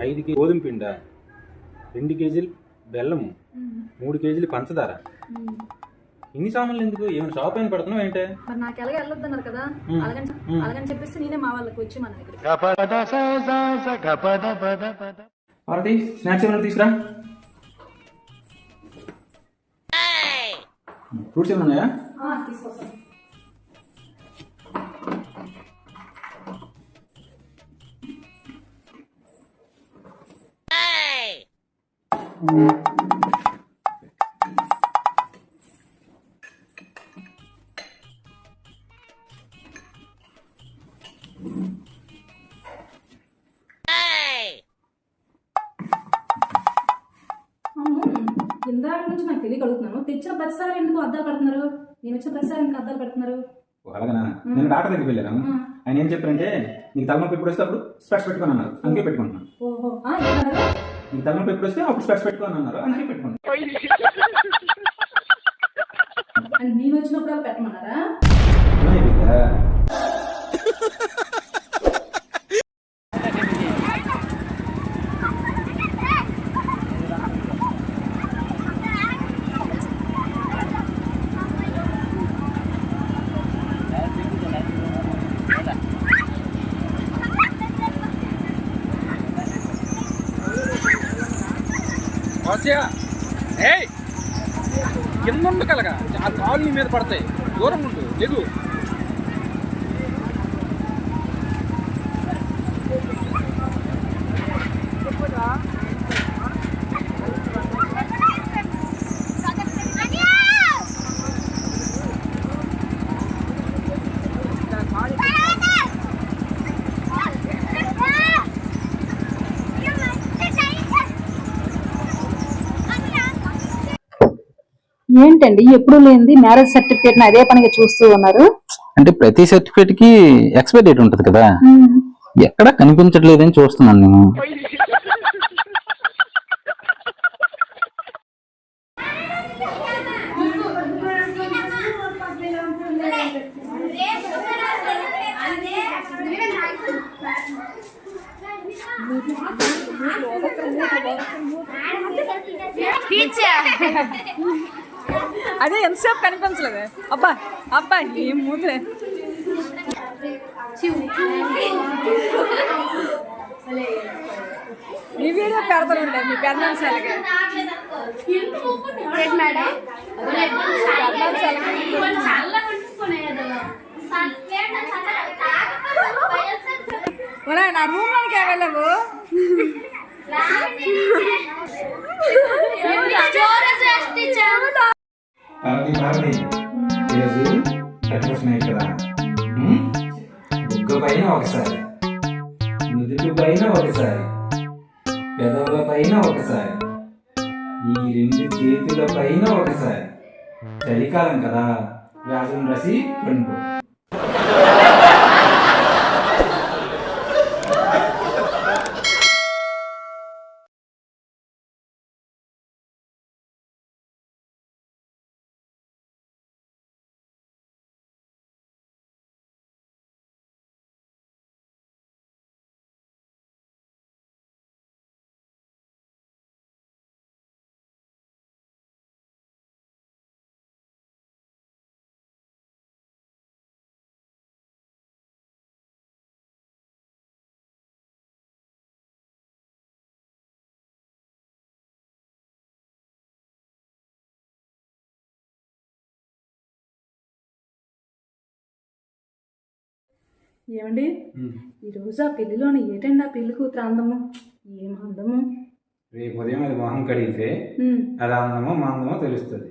5 కేజీ గోధుమ పిండ, 2 కేజీలు బెల్లము, 3 కేజీలు పంచదార. ఇన్ని సామాన్లు ఎందుకు? ఏమైనా షాప్ అయిన పెడుతున్నావు ఏంటే? మరి నాకు ఎలాగ వెళ్ళొద్దన్నారు కదా, అలాగని చెప్పేసి నేనే మా వాళ్ళకి వచ్చి మన దగ్గర. గపద సా సా స గపద పద పద. పార్వతి, స్నాక్స్ ఏమైనా తీసుకురా. ఫ్రూట్స్ ఏమైనా ఉన్నాయా? తీసుకొస్తాను. ఇందాక నుంచి నాకు తెలియగలుగుతున్నాను, తెచ్చిన ప్రతిసారి ఎందుకు అద్దాలు పెడుతున్నారు? నేను వచ్చిన ప్రతిసారి ఎందుకు అద్దాలు పెడుతున్నారు? అలాగనా? నేను డాక్టర్ దగ్గరికి వెళ్ళాను. ఆయన ఏం చెప్పారంటే, నీకు తలనొప్పి ఎప్పుడు వస్తే అప్పుడు స్పెక్స్ పెట్టుకొని అన్నారు, అందుకే పెట్టుకుంటున్నాను. ఓహో, నీకు తలనొప్పి ఎప్పుడు వస్తే అప్పుడు స్పెక్స్ పెట్టుకొని అన్నారు, అందుకే పెట్టుకున్నాను. నేను వచ్చినప్పుడు అలా పెట్టమన్నారా? కింద ఉండగలగా ఆ కాళ్ళు నీ మీద పడతాయి, దూరం ఉండు, ఎగు. ఏంటండి ఎప్పుడు లేనిది మ్యారేజ్ సర్టిఫికేట్ అదే పనిగా చూస్తూ ఉన్నారు? అంటే ప్రతి సర్టిఫికేట్ కి ఎక్స్పైరీ డేట్ ఉంటది కదా, ఎక్కడ కనిపించట్లేదని చూస్తున్నాను నేను. అదే ఎంతసేపు కనిపించలేదు. అబ్బా అబ్బా ఏం మూతే. మీ వీడియో పెడతానండి మీ పెద్దనాన్నకి. నా రూమ్ లోనికి వెళ్ళవు. పార్వతి ఈరోజు 31st నైట్ కదా. బుగ్గ పైన ఒకసారి, నుదుటి పైన ఒకసారి, పెదవుల పైన ఒకసారి, ఈ 2 చేతుల పైన ఒకసారి. చలికాలం కదా, వ్యాసం రాసి పండు. ఏమండి ఈరోజు ఆ పెళ్లిలోని ఏటండి ఆ పెళ్లి కూతురు అందము, ఏం అందము. రేపు ఉదయం అది మొహం కడిగితే అది అందమో మందమో తెలుస్తుంది.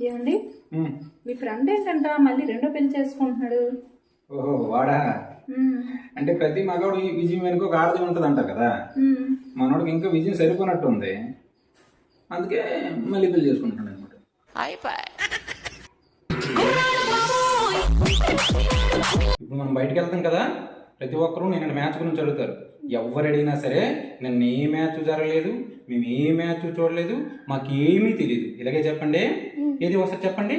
ఏమండి మీ ఫ్రెండ్ ఏంటంట మళ్ళీ 2వ పెళ్లి చేసుకుంటున్నాడు? ఓహో వాడా? అంటే ప్రతి మగవాడు ఈ విజయం వెనుక ఒక ఆడది ఉంటుంది అంటారు కదా. మనోడికి ఇంకా విజయం సరిపోనట్టు ఉంది, అందుకే మళ్ళీ పెళ్లి చేసుకుంటున్నాడు అనమాట. ఇప్పుడు మనం బయటకు వెళ్తాం కదా, ప్రతి ఒక్కరూ నేను మ్యాచ్ గురించి అడుగుతారు. ఎవరు అడిగినా సరే నిన్న ఏ మ్యాచ్ జరగలేదు, మేము ఏ మ్యాచ్ చూడలేదు, మాకు ఏమీ తెలియదు, ఇలాగే చెప్పండి. ఏది ఒకసారి చెప్పండి.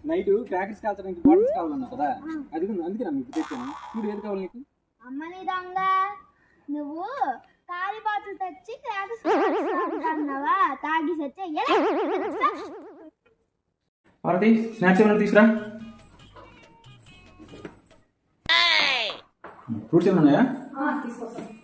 నైట్ ప్రాక్టీస్ కాల్చడానికి బాటిల్స్ కావాలన్నా కదా, అది అందుకే మీకు తెచ్చాను. చూడు ఏది కావాలి నీకు. అమ్మని దొంగ, నువ్వు కాలి బాతులు తెచ్చి అన్నావా? తాగి సచ్చే పార్వతి స్నాక్స్ ఏమైనా తీసురా. ఫ్రూట్స్ ఏమైనా ఉన్నాయా? తీసుకొస్తాను.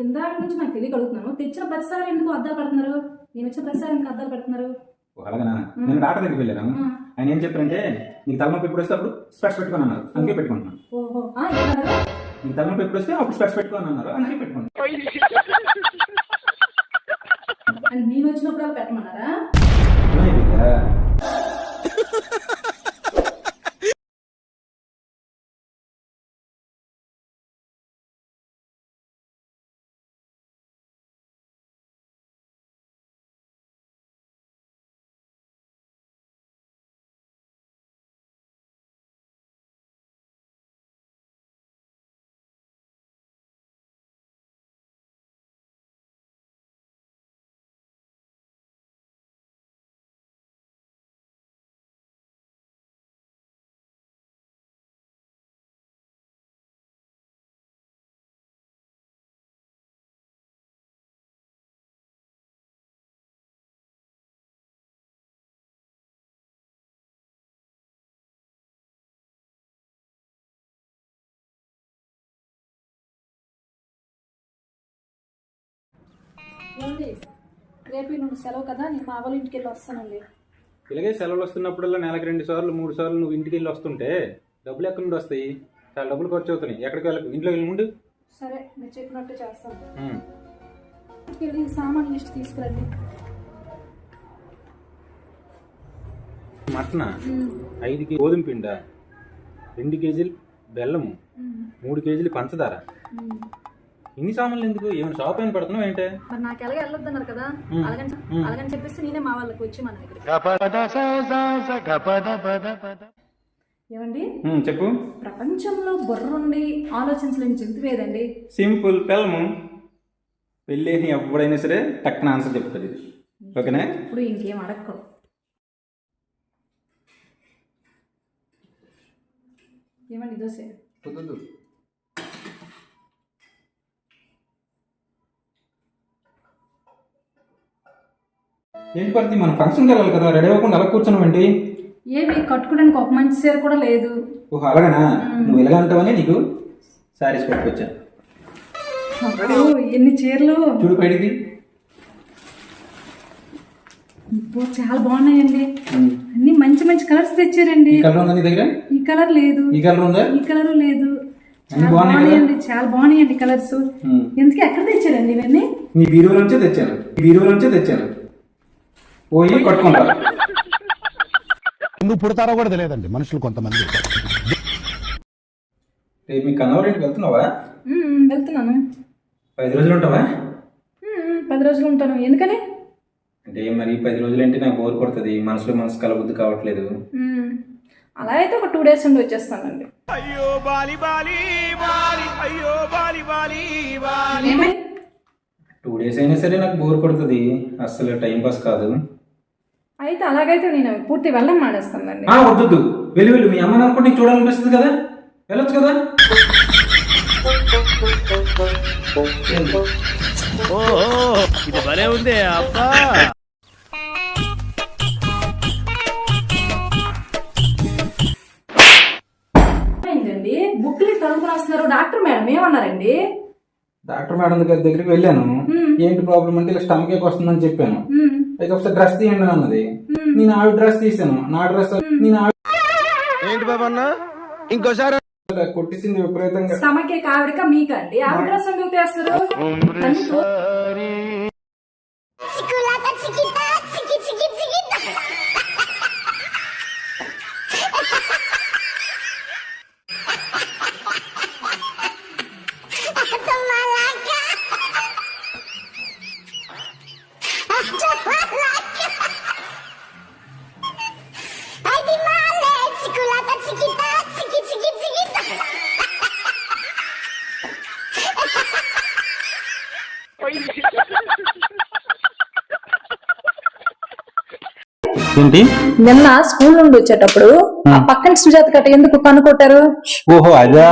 ఇందాక నుంచి నాకు తెలియక అడుగుతున్నాను, తెచ్చిన ప్రతిసారి ఎందుకు అద్దాలు పెడుతున్నారు? నేను వచ్చిన ప్రతిసారి ఎందుకు అద్దాలు పెడుతున్నారు? అలాగనా? నేను డాక్టర్ దగ్గరికి వెళ్ళాను. ఆయన ఏం చెప్పారంటే నీకు తలనొప్పి ఎప్పుడు వస్తే అప్పుడు స్పెక్స్ పెట్టుకొని అన్నారు, అందుకే పెట్టుకుంటున్నాను. ఓహో నీకు తలనొప్పి ఎప్పుడు వస్తే అప్పుడు స్పెక్స్ పెట్టుకొని అన్నారు, అందుకే పెట్టుకున్నాను. అండ్ నేను వచ్చినప్పుడు అలా పెట్టమన్నారా? ఏమండి రేపు నువ్వు సెలవు కదా, నేను మా వాళ్ళ ఇంటికి వెళ్ళి వస్తానండి. ఇలాగే సెలవులు వస్తున్నప్పుడల్లా నెలకు 2 సార్లు 3 సార్లు నువ్వు ఇంటికి వెళ్ళి వస్తుంటే డబ్బులు ఎక్కడి నుండి వస్తాయి? చాలా డబ్బులు ఖర్చు అవుతున్నాయి. ఎక్కడికి వెళ్ళకు, ఇంట్లో వెళ్ళి ముందు. సరే మీరు చెప్పినట్టు చేస్తాను. వెళ్ళి సామాన్ లిస్ట్ తీసుకురండి. మటన 5 కేజీ గోధుమ పిండ, 2 కేజీలు బెల్లము, 3 కేజీలు పంచదార. ఇన్ని సామాన్లు ఎందుకు? ఏమైనా షాప్ అయినా పెడుతున్నావు ఏంటే? మరి నాకు ఎలాగ వెళ్ళొద్దన్నారు కదా, అలాగని చెప్పేసి నేనే మా వాళ్ళకి వచ్చి మన దగ్గర. ఏమండి చెప్పు. ప్రపంచంలో బుర్రుండి ఆలోచించలేని జంతువు ఏదండి? సింపుల్, పెళ్ళము. పెళ్ళి ఎప్పుడైనా సరే టక్కున ఆన్సర్ చెప్తుంది. ఓకేనా? ఇప్పుడు ఇంకేం అడక్కరు. ఏమండి దోశ? వద్దు. ఏంటి పరిస్థితి, మన ఫంక్షన్కి వెళ్ళాలి కదా, రెడీ అవ్వకుండా అలా కూర్చున్నామండి. ఏమి కట్టుకోవడానికి ఒక మంచి చీర కూడా లేదు. ఓహో అలాగనా, నువ్వు ఇలాగంటావని నీకు శారీస్ పట్టుకొచ్చా. అబ్బో, ఎన్ని చీరలు చూడు పైడిది. అబ్బో, చాలా బాగున్నాయండి. అన్ని మంచి మంచి కలర్స్ తెచ్చారండి. ఈ కలర్ ఉందా నీ దగ్గర? ఈ కలర్ లేదు. ఈ కలర్ ఉందా? ఈ కలర్ లేదు. అన్ని చాలా బాగున్నాయి బాగున్నాయండి, చాలా బాగున్నాయండి కలర్స్. ఎందుకు ఎక్కడ తెచ్చారండి ఇవన్నీ? నీ బీరువా నుంచే తెచ్చాను. పోయి కట్టుకుంటా. ఎందుకు పుడతారో కూడా తెలియదండి మనుషులు కొంతమంది. రేపు మీ కన్నవరేంటి వెళ్తున్నావా? వెళ్తున్నాను. 10 రోజులు ఉంటావా? 10 రోజులు ఉంటాను. ఎందుకని? అంటే మరి 10 రోజులు అంటే నాకు బోర్ కొడుతుంది, మనసులో మనసు కలబుద్ధి కావట్లేదు. అలా అయితే ఒక 2 డేస్ ఉండి వచ్చేస్తానండి. ఏమని? 2 డేస్ అయినా సరే నాకు బోర్ కొడుతుంది, అస్సలు టైం పాస్ కాదు. అయితే అలాగైతే నేను పూర్తి వెళ్ళడం మానేస్తానండి. వద్దు, వెళ్ళు. మీ అమ్మని అనుకుంటే నీకు చూడాలనిపిస్తుంది కదా, వెళ్ళొచ్చు కదా. ఇది భలే ఉంది అబ్బా. ఏంటండి బుక్లు తలుపు రాస్తున్నారు? డాక్టర్ మేడం ఏమన్నారండి? డాక్టర్ మేడం దగ్గరికి వెళ్ళాను. ఏంటి ప్రాబ్లం అంటే ఇలా స్టమక్ ఏక్ వస్తుందని చెప్పాను. అయితే ఒకసారి డ్రెస్ తీయండి అన్నది. నేను ఆవిడ డ్రెస్ తీసాను, నా డ్రెస్ ఏంటి బాబా అన్న ఇంకోసారి కొట్టిసింది విపరీతంగా. స్టమక్ ఏక్ ఆవిడక మీకా అండి? ఆవిడ డ్రెస్ ఎందుకు తీస్తారు? ఏంటి? నిన్న స్కూల్ నుండి వచ్చేటప్పుడు ఆ పక్కన సుజాత గట్ట ఎందుకు కనుకొట్టారు? ఓహో అదా.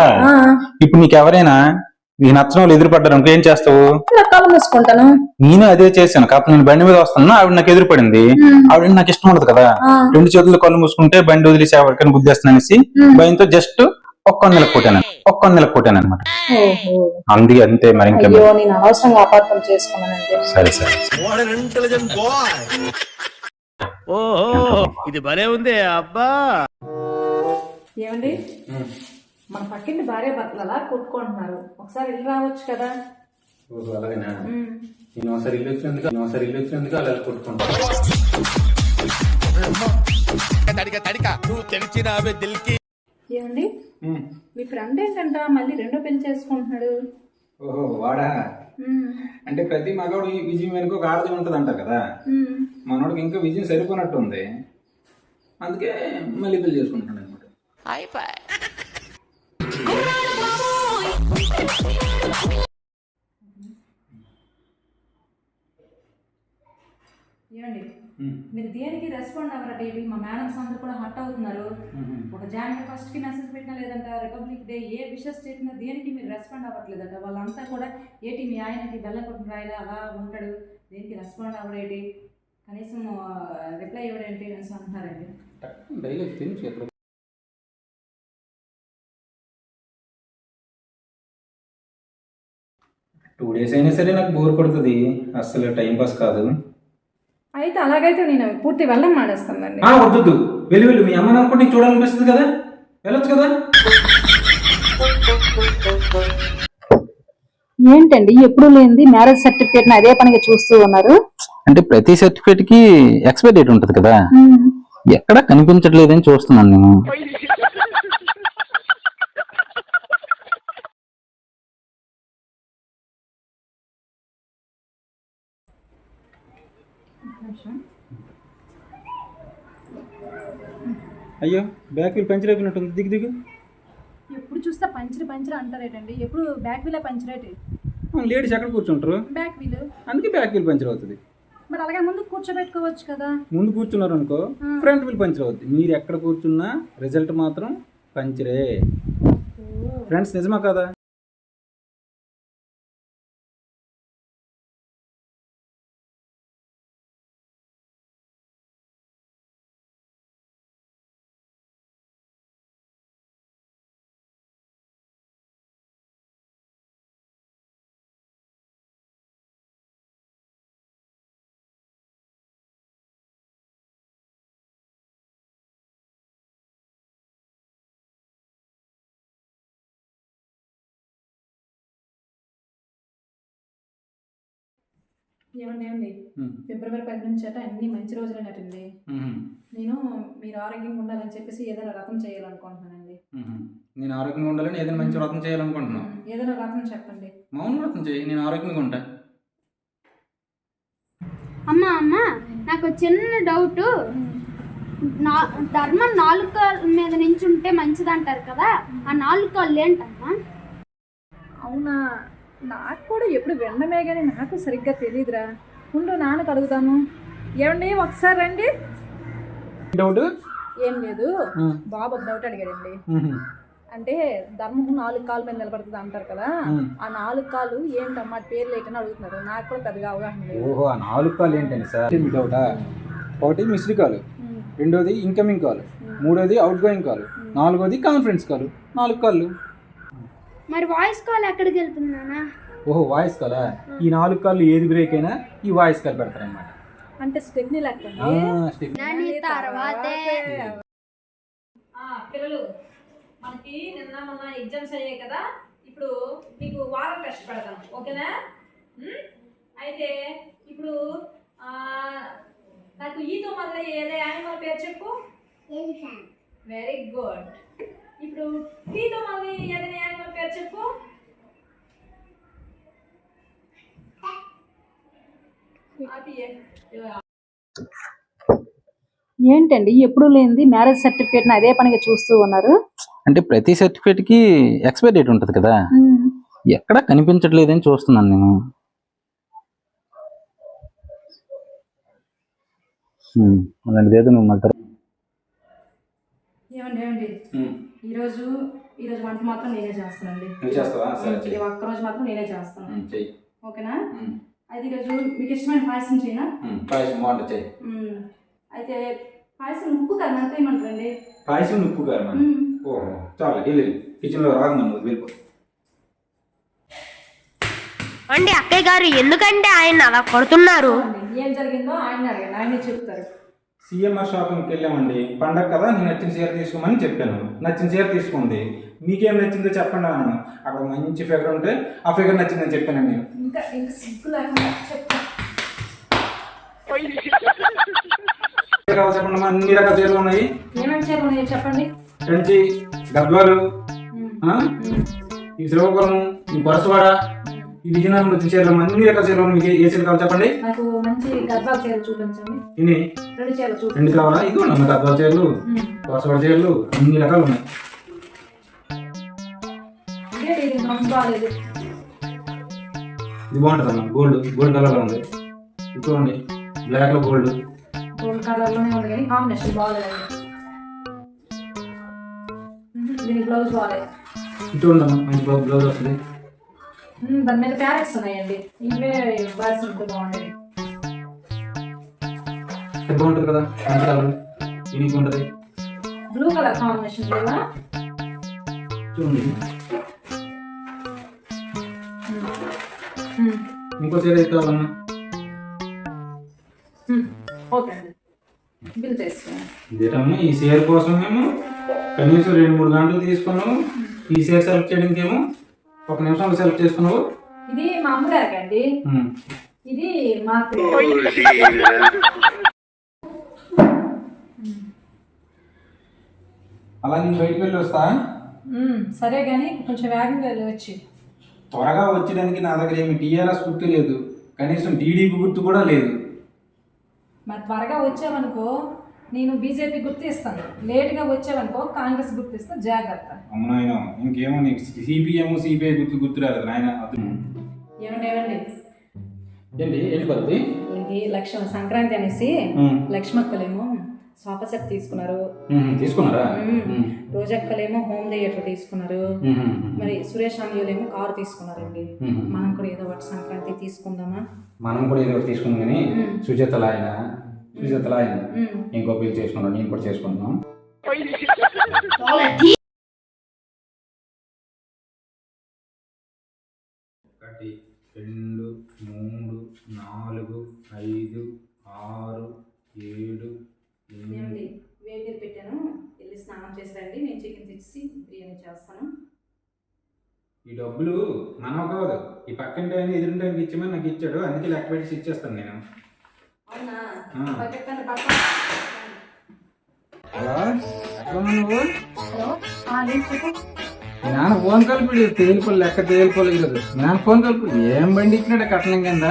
ఇప్పుడు నీకు ఎవరైనా నీకు నచ్చిన వాళ్ళు ఎదురుపడ్డారు అనుకో ఏం చేస్తావు? కళ్ళు మూసుకుంటాను. నేను అదే చేశాను. కాకపోతే నేను బండి మీద వస్తాను, ఆవిడ నాకు ఎదురుపడింది. ఆవిడ నాకు ఇష్టం ఉండదు కదా, 2 చేతులు కళ్ళు మూసుకుంటే బండి వదిలేసి ఎవరికైనా గుద్దేస్తాను అనేసి భయంతో జస్ట్ ఒక్క నెలకు కొట్టాను అనమాట. అందుకే అంతే, మరి ఇంకేం. నేను అనవసరంగా అపార్థం చేసుకున్నానండి. సరే. ఓహో ఇది భలే ఉంది అబ్బా. ఏమండి, మన పక్కింటి భార్య భర్తలు అలా కొట్టుకుంటున్నారు, ఒకసారి ఇల్లు రావచ్చు కదా. అలాగేనా? నేను ఒకసారి ఇల్లు వచ్చినందుకు అలా కొట్టుకుంటా. ఏమండి, మీ ఫ్రెండ్ ఏంటంట మళ్ళీ 2వ పెళ్లి చేసుకుంటున్నాడు? ఓహో వాడా? అంటే ప్రతి మగవాడు ఈ విజయం వెనుక ఒక ఆడది ఉంటది అంటారు కదా, మనోడికి ఇంకా విజయం సరిపోనట్టు ఉంది, అందుకే మళ్ళీ పెళ్లి చేసుకుంటున్నాడు అనమాట. ఏమండి, మీరు దేనికి రెస్పాండ్ అవ్వరట? మా మేడమ్స్ అందరూ కూడా హట్ అవుతున్నారు. ఒక జనవరి 1st మెసేజ్ పెట్టినా లేదంట, రిపబ్లిక్ డే ఏ విషెస్ చెప్పినా దేనికి మీరు రెస్పాండ్ అవ్వట్లేదంట. వాళ్ళంతా కూడా ఏటి మీ ఆయనకి బెల్లం కొట్టిన రాయిలా అలా ఉంటాడు, దేనికి రెస్పాండ్ అవ్వడేటి, కనీసం రిప్లై ఇవ్వడేంటి అని అంటున్నారండి. డైలీ తిని 2 డేస్ అయినా సరే నాకు బోర్ కొడుతుంది, అస్సలు టైం పాస్ కాదు. అయితే అలాగైతే నేను పూర్తి వెళ్ళడం మానేస్తానండి. వద్దు, వెళ్ళు. మీ అమ్మని అనుకుంటే నీకు చూడాలనిపిస్తుంది కదా, వెళ్ళొచ్చు కదా. ఏంటండి ఎప్పుడు లేనిది మ్యారేజ్ సర్టిఫికేట్ అదే పనిగా చూస్తూ ఉన్నారు? అంటే ప్రతి సర్టిఫికేట్ కి ఎక్స్పైరీ డేట్ ఉంటది కదా, ఎక్కడ కనిపించట్లేదని చూస్తున్నాను నేను. అయ్యో, బ్యాక్ వీల్ పంచర్ అయిపోయినట్టుంది, దిగు. ఎప్పుడు చూస్తే పంచర్ అంటారేటండి, ఎప్పుడు బ్యాక్ వీలే పంచర్ అయితే. లేడీస్ ఎక్కడ కూర్చుంటారు? బ్యాక్ వీల్, అందుకే బ్యాక్ వీల్ పంచర్ అవుతుంది. మరి అలాగే ముందు కూర్చోబెట్టుకోవచ్చు కదా. ముందు కూర్చున్నారు అనుకో ఫ్రంట్ వీల్ పంచర్ అవుతుంది. మీరు ఎక్కడ కూర్చున్నా రిజల్ట్ మాత్రం పంచరే. ఫ్రెండ్స్ నిజమా కదా? ఏమండి ఫిబ్రవరి 10 నుంచి అట అన్ని మంచి రోజులైనట్టండి. నేను మీరు ఆరోగ్యంగా ఉండాలని చెప్పేసి ఏదైనా రథం చేయాలనుకుంటున్నానండి. నేను ఆరోగ్యంగా ఉండాలని ఏదైనా మంచి వ్రతం చేయాలనుకుంటున్నాను. ఏదైనా రథం చెప్పండి. మౌన వ్రతం చేయి, నేను ఆరోగ్యంగా ఉంటా. అమ్మ నాకు చిన్న డౌట్. ధర్మం 4 కాళ్ళ మీద నుంచి ఉంటే మంచిదంటారు కదా, ఆ 4 కాళ్ళు ఏంటమ్మా? అవునా, నాకు కూడా ఎప్పుడు వినడమే కానీ నాకు సరిగ్గా తెలియదురా. ఉండు నాన్నకు అడుగుతాను. ఏమండి ఒకసారి రండి. డౌట్ ఏం లేదు, బాబు ఒక డౌట్ అడిగాడండి. అంటే ధర్మం 4 కాళ్ళ మీద నిలబడుతుంది అంటారు కదా, ఆ 4 కాళ్ళు ఏంటమ్మా పేర్లు ఏంటని అడుగుతున్నారు. నాకు కూడా పెద్దగా అవగాహన లేదు. ఓహో, ఆ 4 కాళ్ళు ఏంటని సార్ మీ డౌటా? ఒకటి మిస్డ్ కాల్, రెండోది ఇన్కమింగ్ కాల్, మూడోది అవుట్ గోయింగ్ కాల్, నాలుగోది కాన్ఫరెన్స్ కాల్. 4 కాళ్ళు. మరి వాయిస్ కాల్ ఎక్కడికి వెళ్తుందా? ఓహో, వాయిస్ కాలా? ఈ 4 కాళ్ళు ఏది బ్రేక్ అయినా ఈ వాయిస్ కాల్ పెడతారనమాట. అంటే స్టెప్నీ లెక్క. పిల్లలు మనకి నిన్న మొన్న ఎగ్జామ్స్ అయ్యాయి కదా, ఇప్పుడు మీకు వారం టెస్ట్ పెడతాం, ఓకేనా? అయితే ఇప్పుడు నాకు ఈతో మొదలయ్యే ఏదే యానిమల్ పేరు చెప్పు. Very good. ఇప్పుడు టీతో మొదలయ్యే ఏదైనా యానిమల్ పేరు చెప్పు. ఏంటండి ఎప్పుడు లేనిది మ్యారేజ్ సర్టిఫికేట్ అదే పనిగా చూస్తూ ఉన్నారు? అంటే ప్రతి సర్టిఫికేట్ కి ఎక్స్పైరీ డేట్ ఉంటుంది కదా, ఎక్కడ కనిపించట్లేదని చూస్తున్నాను నేను. అలాంటిది ఏదో నువ్వు మళ్ళీ ఏమండి ఈరోజు వంట మాత్రం నేనే చేస్తానండి. ఒక్కరోజు మాత్రం నేనే చేస్తాను, ఓకేనా? అయితే ఈరోజు మీకు ఇష్టమైన పాయసం చేయనా? పాయసం బాగుంటుంది, చెయ్యి. అయితే పాయసం ఉప్పు కారం ఎంత ఏమంటారండి? పాయసం ఉప్పు కారం? ఓహో, చాలా వెళ్ళి కిచెన్లో రాగమను, వెళ్ళిపో. అండి అక్కయ్య గారు ఎందుకంటే ఆయన అలా కొడుతున్నారు? ఏం జరిగిందో ఆయన అడగండి, ఆయనే చెప్తారు. సిఎంఆర్ షాపింగ్కి వెళ్ళామండి, పండగ కదా, నేను నచ్చిన చీర తీసుకోమని చెప్పాను. నచ్చిన చీర తీసుకుంది. మీకేం నచ్చిందో చెప్పండి అన్నాను. అక్కడ మంచి ఫిగర్ ఉంటే ఆ ఫిగర్ నచ్చిందని చెప్పాను నేను. ఇంకా సిగ్గు లేకుండా చెప్తాను. చెప్పండి, అన్ని రకాల చీరలు ఉన్నాయి. ఏమేమి చీరలు ఉన్నాయో చెప్పండి. కంచి, గద్వాలు, ఈ శ్రీకాకుళం, ఈ పరసవాడ, ఈ విజయనగరం వచ్చిన చీరలు, అన్ని రకాల చీరలు. మీకు ఏ చీరలు కావాలి చెప్పండి. నాకు మంచి గద్వాల చీరలు చూపించండి. ఇన్ని 2 చీరలు చూపించండి. 2 కావాలా? ఇది ఉన్నాయి గద్వాల చీరలు, పరసవాడ చీరలు, అన్ని రకాలు ఉన్నాయి. ఇది బాగాలేదు. ఇది బాగుంటుంది అన్న, గోల్డ్ కలర్ లో ఉంది. ఇది చూడండి, బ్లాక్ లో గోల్డ్ కలర్ లోనే ఉంది కానీ కాంబినేషన్ బాగాలేదు. దీని బ్లౌజ్ బాగాలేదు. ఇది చూడండి అన్న, మంచి బ్లౌజ్ వస్తుంది. దాని మీద ప్యారెట్స్ ఉన్నాయండి, ఇంకే బాయ్స్ ఉంటే బాగుండేది. బాగుంటుంది కదా, మంచి కలర్, యూనిక్ ఉంటుంది. బ్లూ కలర్ కాంబినేషన్ లేదా? చూడండి, ఇంకో చీర కావాలన్నా. ఓకే అండి, బిల్ చేసుకోండి. ఇదేటమ్మా, ఈ చీర కోసం మేము కనీసం 2-3 గంటలు తీసుకున్నాము. ఈ చీర సెలెక్ట్ చేయడానికి ఏమో 1 నిమిషంలో సెలెక్ట్ చేసుకున్నావు. ఇది మా అమ్మగారికి అండి, ఇది మాకు. అలా నేను బయటకు వెళ్ళి వస్తా. సరే కానీ కొంచెం వేగంగా వచ్చి. త్వరగా వచ్చేదానికి నా దగ్గర ఏమి టీఆర్ఎస్ గుర్తు లేదు, కనీసం టీడీపీ గుర్తు కూడా లేదు. మరి త్వరగా వచ్చావనుకో నేను బీజేపీ గుర్తు ఇస్తాను, లేట్గా వచ్చావనుకో కాంగ్రెస్ గుర్తు ఇస్తాను, జాగ్రత్త. అమ్మ నాయన, ఇంకేమో నీకు సిపిఎం సిపిఐ గుర్తు రాలేదు నాయన. ఏమండి ఏంటి పద్ధతి? ఇది సంక్రాంతి అనేసి లక్ష్మక్కలేమో సోఫా సెట్ తీసుకున్నారు. తీసుకున్నారా? రోజక్కలేమో హోమ్ థియేటర్ తీసుకున్నారు. మరి సురేష్ అమ్మలేమో కారు తీసుకున్నారండి. మనం కూడా ఏదో ఒకటి సంక్రాంతి తీసుకుందామా? మనం కూడా ఏదో ఒకటి తీసుకుందాం కానీ సుజాతల ఆయన ఇంకో పెళ్లి చేసుకున్నాం, నేను కూడా చేసుకుంటున్నాం. 1 2 3 4 5 6 7 ఏమండి వేడి పెట్టాను, వెళ్ళి స్నానం చేసి రండి. నేను చికెన్ తెచ్చి బిర్యానీ చేస్తాను. ఈ డబ్బులు మనవ కాదు, ఈ పక్కంటే ఆయన ఎదురుంటానికి ఇచ్చామని నాకు ఇచ్చాడు, అందుకే లెక్క పెట్టి ఇచ్చేస్తాను నేను. అవునా? హలో, ఎక్కడ ఉన్నావు నువ్వు? చెప్పు. నాన్న ఫోన్ కలిపి తేలిపోలు లెక్క తేలిపోలేదు కదా. నాన్న ఫోన్ కలిపి ఏం బండి ఇచ్చినాడు కట్నం కింద,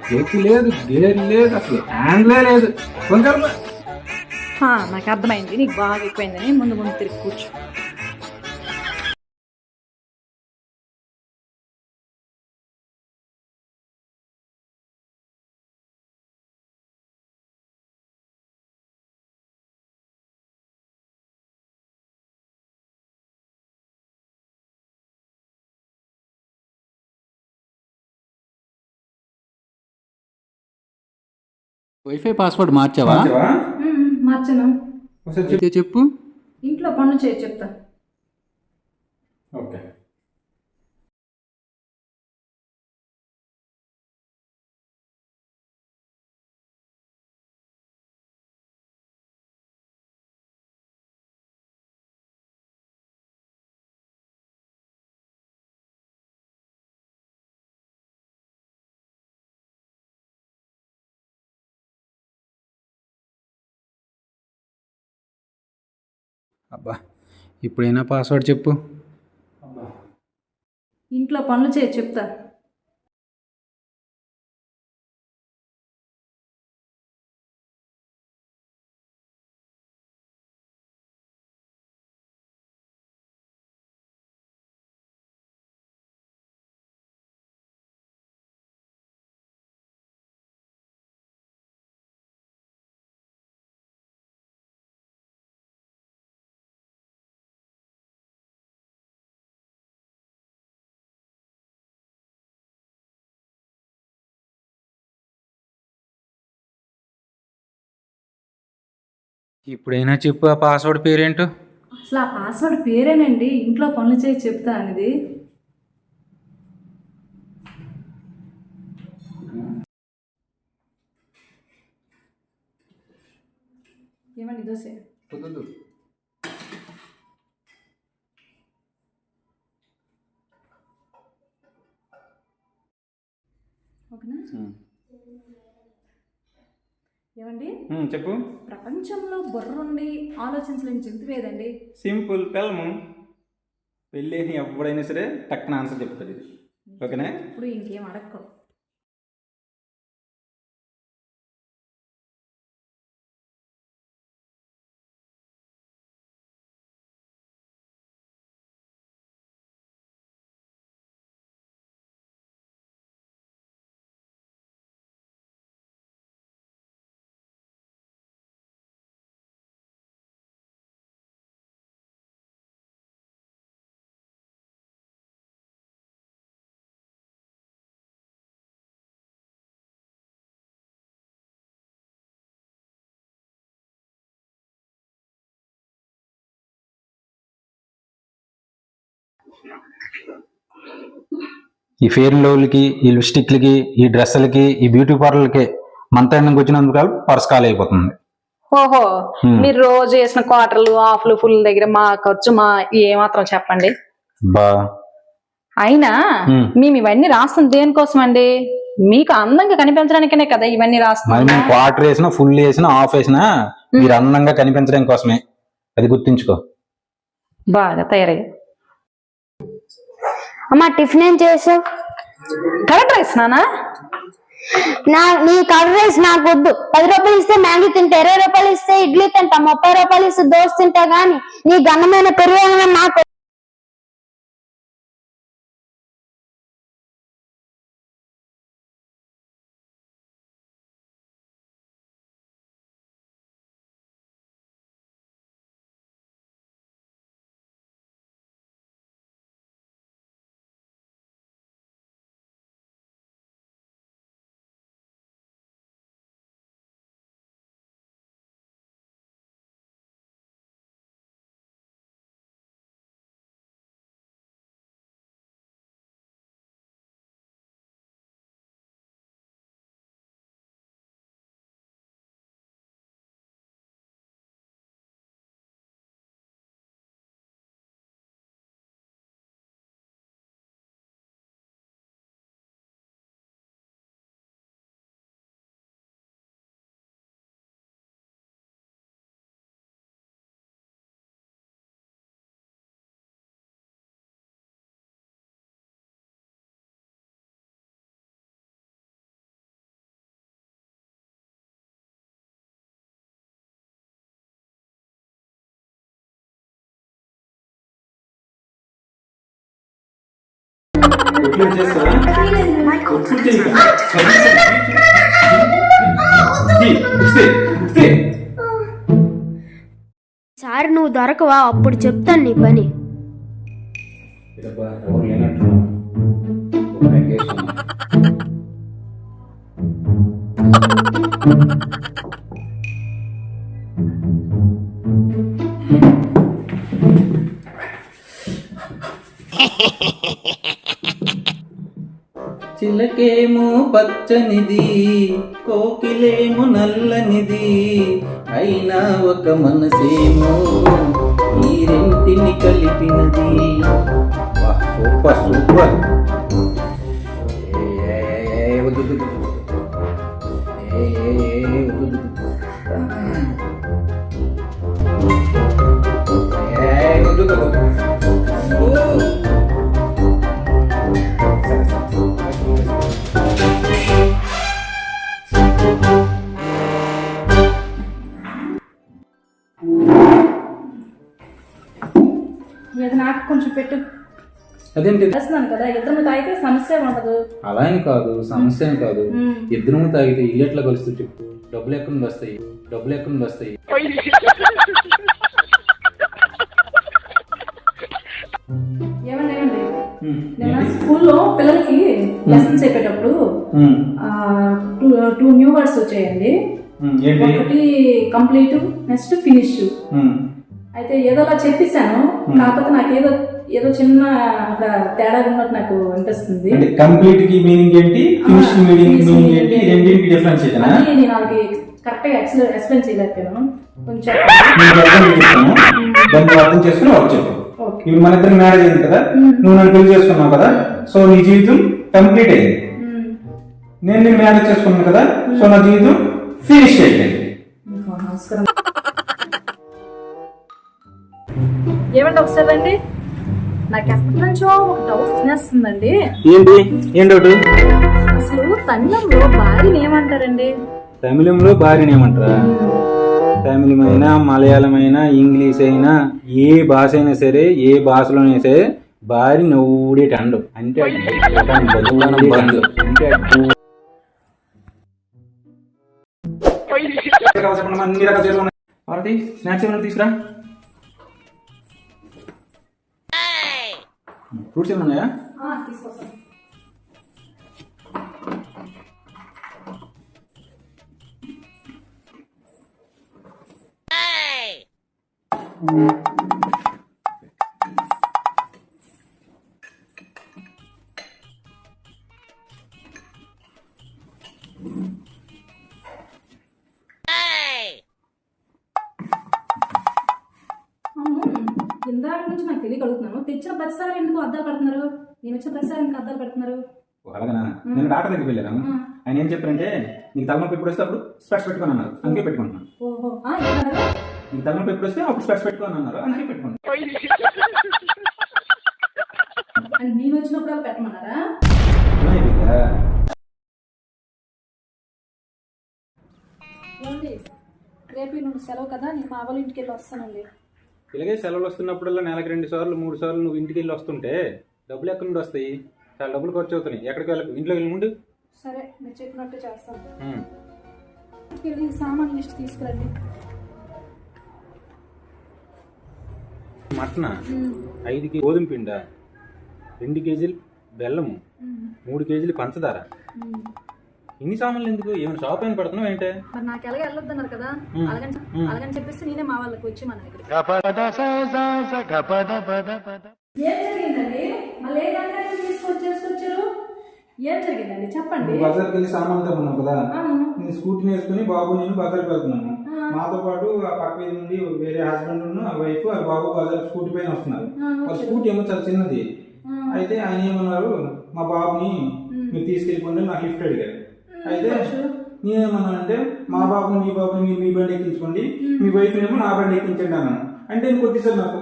చేతి లేదు, గేర్ లేదు, అసలు హ్యాండ్లే లేదు. ఫోన్ కలిపి నాకు అర్థమైంది, నీకు బాగా ఎక్కువైందని. ముందు ముందు తిరిగి కూర్చో. వైఫై పాస్వర్డ్ మార్చావా? మార్చను. ఒకసారి చెప్పు. ఇంట్లో పనులు చేయి చెప్తా. ఓకే. అబ్బా, ఇప్పుడైనా పాస్వర్డ్ చెప్పు. ఇంట్లో పనులు చేయి చెప్తా. ఇప్పుడైనా చెప్పు, ఆ పాస్వర్డ్ పేరేంటో. అసలు ఆ పాస్వర్డ్ పేరేనండి, ఇంట్లో పనులు చేయి చెప్తా అనేది. ఏమండి దోశ? ఓకేనా? ఏమండి చెప్పు. ప్రపంచంలో బుర్రుండి ఆలోచించలేని జంతువు ఏదండి? సింపుల్, పెళ్ళము. పెళ్ళి ఎవడైనా సరే టక్కున ఆన్సర్ చెప్తాడు ఇది. ఓకేనా? ఇప్పుడు ఇంకేం అడక్కో. ఈ ఫెయిర్ అండ్ లవ్లీకి, ఈ లిప్స్టిక్లకి, ఈ డ్రెస్సులకి, ఈ బ్యూటీ పార్లర్లకి మంత్ ఎండింగ్ వచ్చినందుకు పర్స్ ఖాళీ అయిపోతుంది. ఓహో, మీరు రోజు వేసిన క్వార్టర్లు, ఆఫ్లు, ఫుల్ దగ్గర మా ఖర్చు మా ఏమాత్రం చెప్పండి. బా అయినా మేము ఇవన్నీ రాస్తుంది దేనికోసం అండి? మీకు అందంగా కనిపించడానికనే కదా ఇవన్నీ మరి రాస్తున్నాం. మేము క్వార్టర్ వేసినా, ఫుల్ వేసినా, ఆఫ్ వేసినా మీరు అందంగా కనిపించడం కోసమే. అది గుర్తుంచుకో. బాగా తయారయ్యా. అమ్మా టిఫిన్ ఏం చేసావు? కరెక్ట్ రైస్ నానా? నీ కర్డ్ రైస్ నాకు వద్దు. 10 రూపాయలు ఇస్తే మ్యాగీ తింటా, 20 రూపాయలు ఇస్తే ఇడ్లీ తింటా, 30 రూపాయలు ఇస్తే దోశ తింటా గానీ నీ గన్నమైన పెరుగు నాకు ఒట్లు చేస్తావా? ఒట్లు చేయకు. సార్ నువ్వు దొరకవా అప్పుడు చెప్తాను నీ పని. ఎవరు లేనట్టు చిలకేమో పచ్చనిది, కోకిలేమో నల్లనిది, అయినా ఒక మనసేమో ఈ రెంటిని కలిపినది. Super super. ఏది నాకు కొంచెం పెట్టు. అదేంటి చేస్తున్నాను కదా, ఇద్దరు తాగితే సమస్య ఉండదు. అలా అని కాదు, సమస్య అని కాదు. ఇద్దరు తాగితే ఇల్లు ఎట్లా కలుస్తుంది చెప్పు? డబ్బులు ఎక్కడి నుండి వస్తాయి? డబ్బులు ఎక్కడి నుండి వస్తాయి? ఏమండి నిన్న స్కూల్లో పిల్లలకి లెసన్స్ చెప్పేటప్పుడు 2 న్యూ వర్డ్స్ వచ్చాయండి. ఒకటి కంప్లీట్, నెక్స్ట్ ఫినిష్. అయితే ఏదోలా చెప్పేశాను, కాకపోతే నాకు ఏదో చిన్న తేడా ఉన్నట్టు నాకు అనిపిస్తుంది. కంప్లీట్ కి మీనింగ్ ఏంటి, ఫినిష్ మీనింగ్ ఏంటి, రెండింటికి డిఫరెన్స్ ఏంటనా? నేను నాకు కరెక్ట్ గా ఎక్స్ప్లెయిన్ చేయలేకపోయాను. కొంచెం దాన్ని అర్థం చేసుకుని ఒక చెప్పు. ఇప్పుడు మన ఇద్దరు మ్యారేజ్ అయింది కదా, నువ్వు నన్ను పెళ్లి చేసుకున్నావు కదా, సో నీ జీవితం కంప్లీట్ అయింది. నేను మ్యారేజ్ చేసుకున్నాను కదా, సో నా జీవితం ఫినిష్ అయిపోయింది. నమస్కారం. ఏమండి ఒకసారి రండి, నాకు ఎప్పటి నుంచో ఒక డౌట్ తినేస్తుందండి. ఏంటి? ఏం డౌట్? అసలు తమిళంలో భార్యని ఏమంటారండి? తమిళంలో భార్యని ఏమంటారా? తమిళం అయినా, మలయాళం అయినా, ఇంగ్లీష్ అయినా, ఏ భాష అయినా సరే, ఏ భాషలోనైనా సరే భార్య నవ్వుడేటి అండు అంటే స్నాక్స్ ఏమైనా తీసుకురా. ఫ్రూట్స్ ఏమైనా ఉన్నాయా? తీసుకొస్తాను. ఇందాక నుంచి నాకు తెలియక అడుగుతున్నాను, తెచ్చిన ప్రతిసారి ఎందుకు అద్దాలు పెడుతున్నారు? నేను వచ్చిన ప్రతిసారి ఎందుకు అద్దాలు పెడుతున్నారు? అలాగనా? నేను డాక్టర్ దగ్గరికి వెళ్ళాను. ఆయన ఏం చెప్పారంటే, నీకు తలనొప్పి ఎప్పుడు వస్తే అప్పుడు స్పెక్స్ పెట్టుకొని అన్నారు, అందుకే పెట్టుకుంటున్నాను. ఓహో, నీకు తలనొప్పి ఎప్పుడు వస్తే అప్పుడు స్పెక్స్ పెట్టుకొని అన్నారు, అందుకే పెట్టుకున్నాను. నేను వచ్చినప్పుడు అలా పెట్టమన్నారా? రేపు నుండి సెలవు కదా, నేను మా వాళ్ళ ఇంటికి వెళ్ళి వస్తానండి. ఇలాగే సెలవులు వస్తున్నప్పుడల్లా నెలకు 2 సార్లు 3 సార్లు నువ్వు ఇంటికి వెళ్ళి వస్తుంటే డబ్బులు ఎక్కడి నుండి వస్తాయి? చాలా డబ్బులు ఖర్చు అవుతున్నాయి. ఎక్కడికి వెళ్ళకు, ఇంట్లో వెళ్ళి ముందు. సరే, మీరు చెప్పినట్టు చేస్తాను. వెళ్ళి సామాన్ లిస్ట్ తీసుకురండి. మటన 5 కేజీ గోధుమ పిండ, 2 కేజీలు బెల్లము, 3 కేజీలు పంచదార. ఇన్ని సామాన్లు ఎందుకు? ఏమైనా షాప్ అయిన పెడుతున్నావు ఏంటే? మరి నాకు ఎలాగ వెళ్ళొద్దన్నారు కదా, అలాగని చెప్పేసి నేనే మా వాళ్ళకి వచ్చి మన దగ్గర. ఏం జరిగిందండి? మళ్ళీ ఏ గంటకి తీసుకొచ్చారు? ఏం జరిగిందండి చెప్పండి. బజార్కి వెళ్ళి సామాన్లు తప్పున్నావు కదా, నేను స్కూటీ వేసుకుని బాబు నేను బజార్కి వెళ్తున్నాను. మాతో పాటు ఆ పక్క వీధి నుండి వేరే హస్బెండ్ ఆ వైఫ్ ఆ బాబు బజార్ స్కూటీ పైన వస్తున్నారు. వాళ్ళ స్కూటీ ఏమో చాలా చిన్నది. అయితే ఆయన ఏమన్నారు, మా బాబుని మీరు తీసుకెళ్ళిపోండి, నాకు లిఫ్ట్ అడిగారు. అయితే నేనేమన్నా అంటే, మా బాబుని మీ బాబుని మీరు మీ బండి ఎక్కించుకోండి, మీ వైఫ్ ఏమో నా బండి ఎక్కించండి అన్నాను. అంటే నేను కొట్టిసారు నాకు.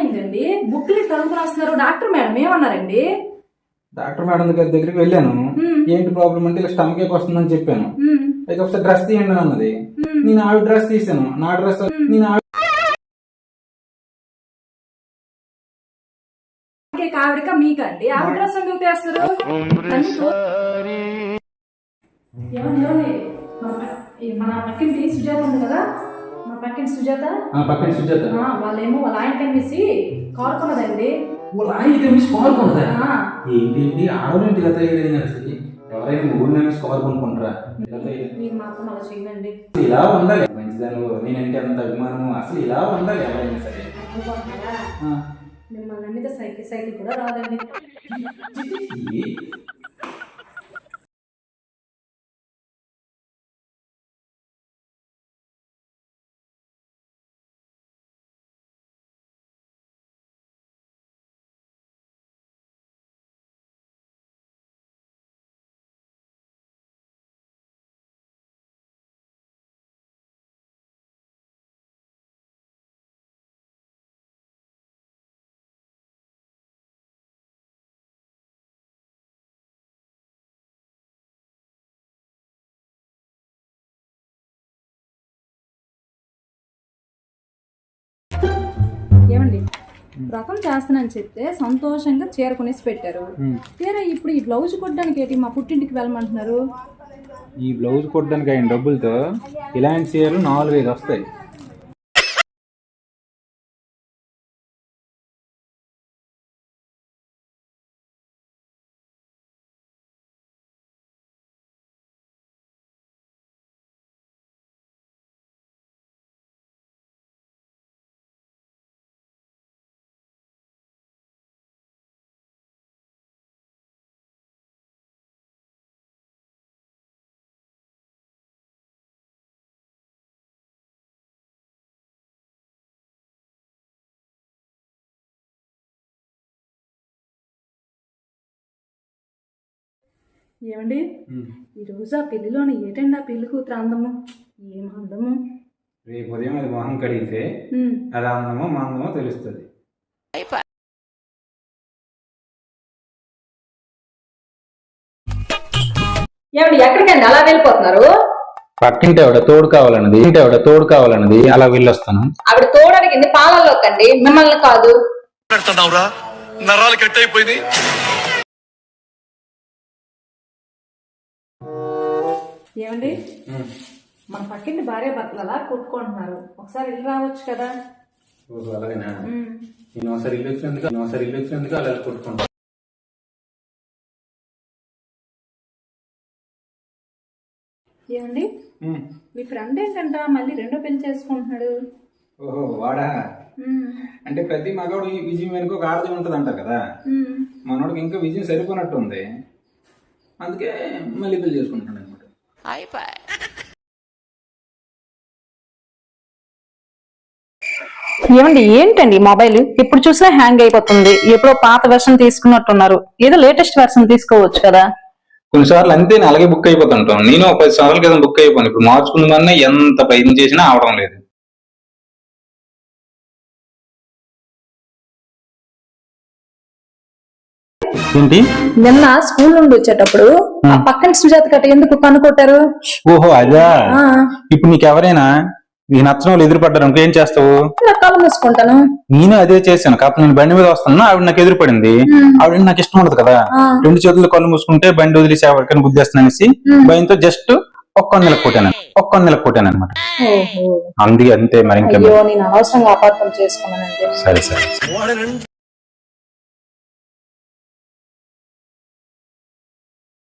ఏంటండి బుక్లు తలుపు రాస్తున్నారు? డాక్టర్ మేడం ఏమన్నారండి? డాక్టర్ మేడం దగ్గరికి వెళ్ళాను. ఏంటి ప్రాబ్లం అంటే ఇలా స్టమక్ ఏక్ వస్తుందని చెప్పాను. ఇక ఒకసారి డ్రెస్ తీయండి అన్నది. నేను ఆవిడ డ్రెస్ తీసాను. నా డ్రెస్ ఆవిడక మీకండి ఆవిడ డ్రెస్ ఎందుకు తెస్తారు? మన పక్కింటి సుజాత ఉంది కదా, మా పక్కింటి సుజాత వాళ్ళేమో వాళ్ళ ఆయన కనిపిసి కోరుకున్నదండి. వాళ్ళ ఆయన కనిపిసి కోరుకున్నదా? ఏంటి ఆడవాళ్ళంటి ఇలా తయారైంది అసలు? ఎవరైనా ముగ్గురు నమ్మి స్కోర్ కొనుక్కుంటారా? మీరు మాత్రం అలా చేయండి. ఇలా ఉండాలి మంచిదాను. నేనంటే అంత అభిమానము. అసలు ఇలా ఉండాలి ఎవరైనా సరే. మిమ్మల్ని నమ్మితే సైకిల్ కూడా రాదండి. ఏమండి, వ్రతం చేస్తానని చెప్తే సంతోషంగా చీర కొనేసి పెట్టారు. తీరా ఇప్పుడు ఈ బ్లౌజ్ కుట్టడానికి ఏంటి మా పుట్టింటికి వెళ్ళమంటున్నారు? ఈ బ్లౌజ్ కుట్టడానికి అయిన డబ్బులతో ఇలాంటి చీరలు 4-5 వస్తాయి. ఏమండి, ఈరోజు ఆ పెళ్లిలోని ఏటండి ఆ పెళ్లి కూతురు అందము? ఏం అందము! రేపు ఉదయం అది మొహం కడిగితే అది అందమో మందమో తెలుస్తుంది. ఏమండి, ఎక్కడికండి అలా వెళ్ళిపోతున్నారు? పక్కింటి ఆవిడ తోడు కావాలన్నది అలా వెళ్ళొస్తాను. ఆవిడ తోడడిగింది పాలల్లోకండి, మిమ్మల్ని కాదు. నరాలు కట్ అయిపోయింది. ఏమండి, మన పక్కింటి భార్య భర్తలు అలా కొట్టుకుంటున్నారు. ఒకసారి ఇల్లు రావచ్చు కదా. అలాగేనా? నేను ఒకసారి ఇల్లు వచ్చినందుకు అలా కొట్టుకుంటాను. ఏమండి, మీ ఫ్రెండ్ ఏంటంట మళ్ళీ రెండో పెళ్లి చేసుకుంటున్నాడు? ఓహో, వాడా? అంటే ప్రతి మగవాడు ఈ విజయం వెనుక ఒక ఆడది ఉంటదంట కదా. మనోడికి ఇంకా విజయం సరిపోనట్టు ఉంది. అందుకే మళ్ళీ పెళ్లి చేసుకుంటున్నాడు అనమాట. ఏమండి, ఏంటండి మొబైల్ ఎప్పుడు చూసినా హ్యాంగ్ అయిపోతుంది. ఎప్పుడో పాత వెర్షన్ తీసుకున్నట్టున్నారు. ఏదో లేటెస్ట్ వెర్షన్ తీసుకోవచ్చు కదా. కొన్నిసార్లు అంతే అలాగే బుక్ అయిపోతుంటాం. నేను 10 సంవత్సరాల క్రితం బుక్ అయిపోయాను. ఇప్పుడు మార్చుకుందామన్నా ఎంత ప్రయత్నం చేసినా అవడం లేదు. ఏంటి, నిన్న స్కూల్ నుండి వచ్చేటప్పుడు ఆ పక్కన సుజాత గట్ట ఎందుకు కనుకొట్టారు? ఓహో అదా. ఇప్పుడు నీకు ఎవరైనా నీకు నచ్చిన వాళ్ళు ఎదురుపడ్డారు ఇంకేం చేస్తావు? కళ్ళు మూసుకుంటాను. నేను అదే చేశాను. కాకపోతే నేను బండి మీద వస్తాను, ఆవిడ నాకు ఎదురుపడింది. ఆవిడ నాకు ఇష్టం ఉండదు కదా. 2 చేతులు కళ్ళు మూసుకుంటే బండి వదిలేసి ఎవరికైనా గుద్దేస్తాననేసి భయంతో జస్ట్ ఒక్క నెలకు కొట్టాను అనమాట. అందుకే అంతే. మరి ఇంకా నేను అనవసరంగా అపార్థం చేసుకున్నానంటే. సరే.